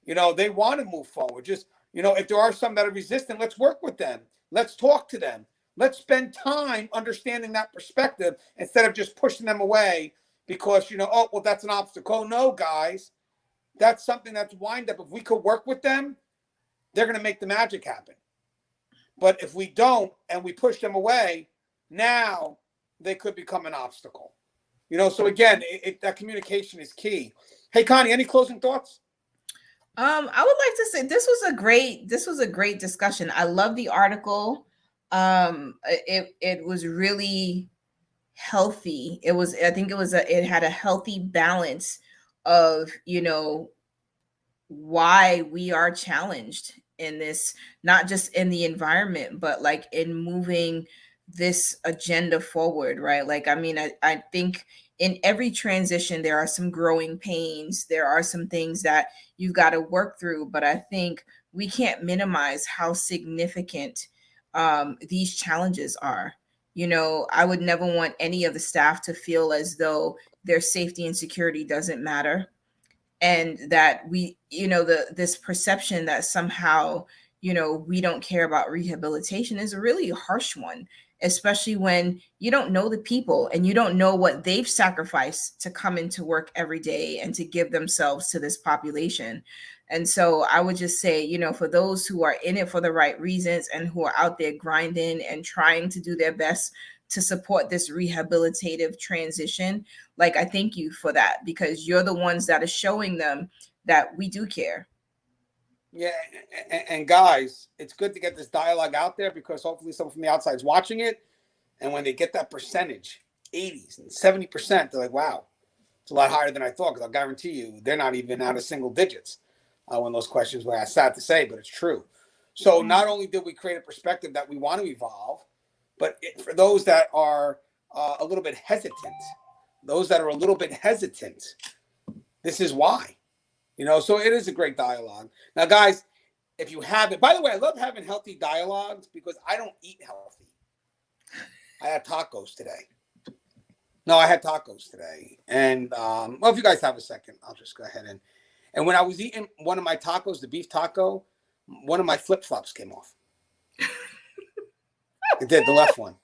You know, they want to move forward. Just, you know, if there are some that are resistant, let's work with them. Let's talk to them. Let's spend time understanding that perspective instead of just pushing them away because, you know, oh, well, that's an obstacle. No, guys, that's something that's wind up. If we could work with them, they're going to make the magic happen. But if we don't and we push them away, now they could become an obstacle. You know, so again, that communication is key. Hey, Connie, any closing thoughts? I would like to say this was a great discussion. I love the article. It was really healthy. It had a healthy balance of, you know, why we are challenged in this, not just in the environment, but like in moving this agenda forward, right? Like, I mean, I think in every transition, there are some growing pains. There are some things that you've got to work through, but I think we can't minimize how significant these challenges are. You know, I would never want any of the staff to feel as though their safety and security doesn't matter. And that we, you know, this perception that somehow, you know, we don't care about rehabilitation is a really harsh one, especially when you don't know the people and you don't know what they've sacrificed to come into work every day and to give themselves to this population. And so I would just say, you know, for those who are in it for the right reasons and who are out there grinding and trying to do their best to support this rehabilitative transition, like, I thank you for that, because you're the ones that are showing them that we do care. Yeah, and guys, it's good to get this dialogue out there because hopefully someone from the outside is watching it, and when they get that percentage, 80s and 70%, they're like, wow, it's a lot higher than I thought, because I'll guarantee you they're not even out of single digits when those questions were asked. Sad to say, but it's true. So not only did we create a perspective that we want to evolve, but for those that are a little bit hesitant, this is why. You know, so it is a great dialogue. Now, guys, if you haven't, by the way, I love having healthy dialogues because I don't eat healthy. I had tacos today. And, well, if you guys have a second, I'll just go ahead and when I was eating one of my tacos, the beef taco, one of my flip-flops came off. It did, the left one.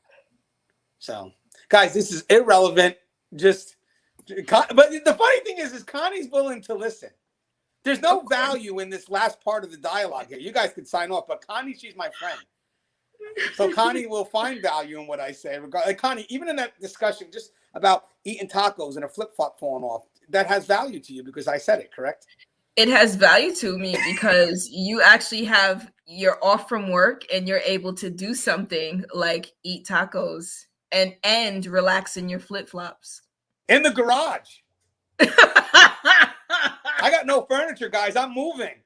So, guys, this is irrelevant. But the funny thing is Connie's willing to listen. There's no value in this last part of the dialogue here. You guys could sign off, but Connie, she's my friend. So Connie will find value in what I say. Like, Connie, even in that discussion just about eating tacos and a flip-flop falling off, that has value to you because I said it, correct? It has value to me because you actually you're off from work and you're able to do something like eat tacos and relax in your flip-flops. In the garage. I got no furniture, guys. I'm moving.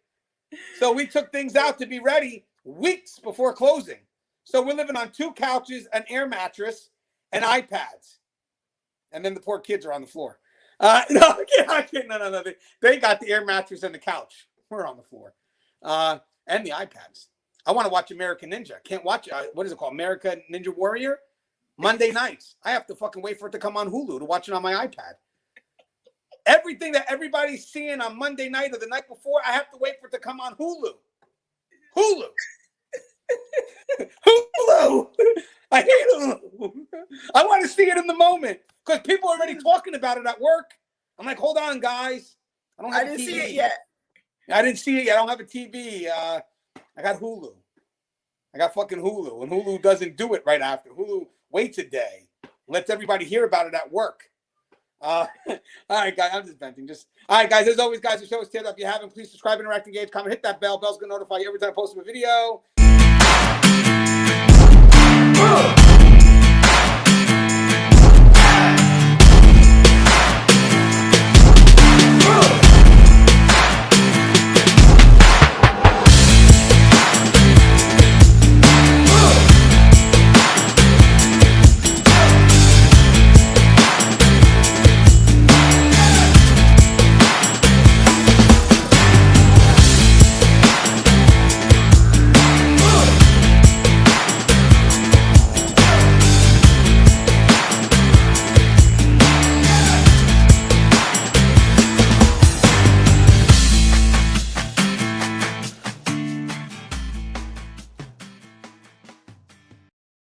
So we took things out to be ready weeks before closing. So we're living on 2 couches, an air mattress, and iPads. And then the poor kids are on the floor. No. They got the air mattress and the couch. We're on the floor. And the iPads. I want to watch American Ninja. Can't watch, what is it called? American Ninja Warrior? Monday nights. I have to fucking wait for it to come on Hulu to watch it on my iPad. Everything that everybody's seeing on Monday night or the night before, I have to wait for it to come on Hulu. Hulu. I hate Hulu. I want to see it in the moment because people are already talking about it at work. I'm like, hold on, guys. I didn't see it yet. I didn't see it yet. I don't have a TV. I got Hulu. I got fucking Hulu, and Hulu doesn't do it right after. Hulu waits a day, lets everybody hear about it at work. All right, guys, I'm just venting. All right, guys, as always, guys, the show is teared up. If you haven't, please subscribe, interact, engage, comment, hit that bell. Bell's gonna notify you every time I post a video.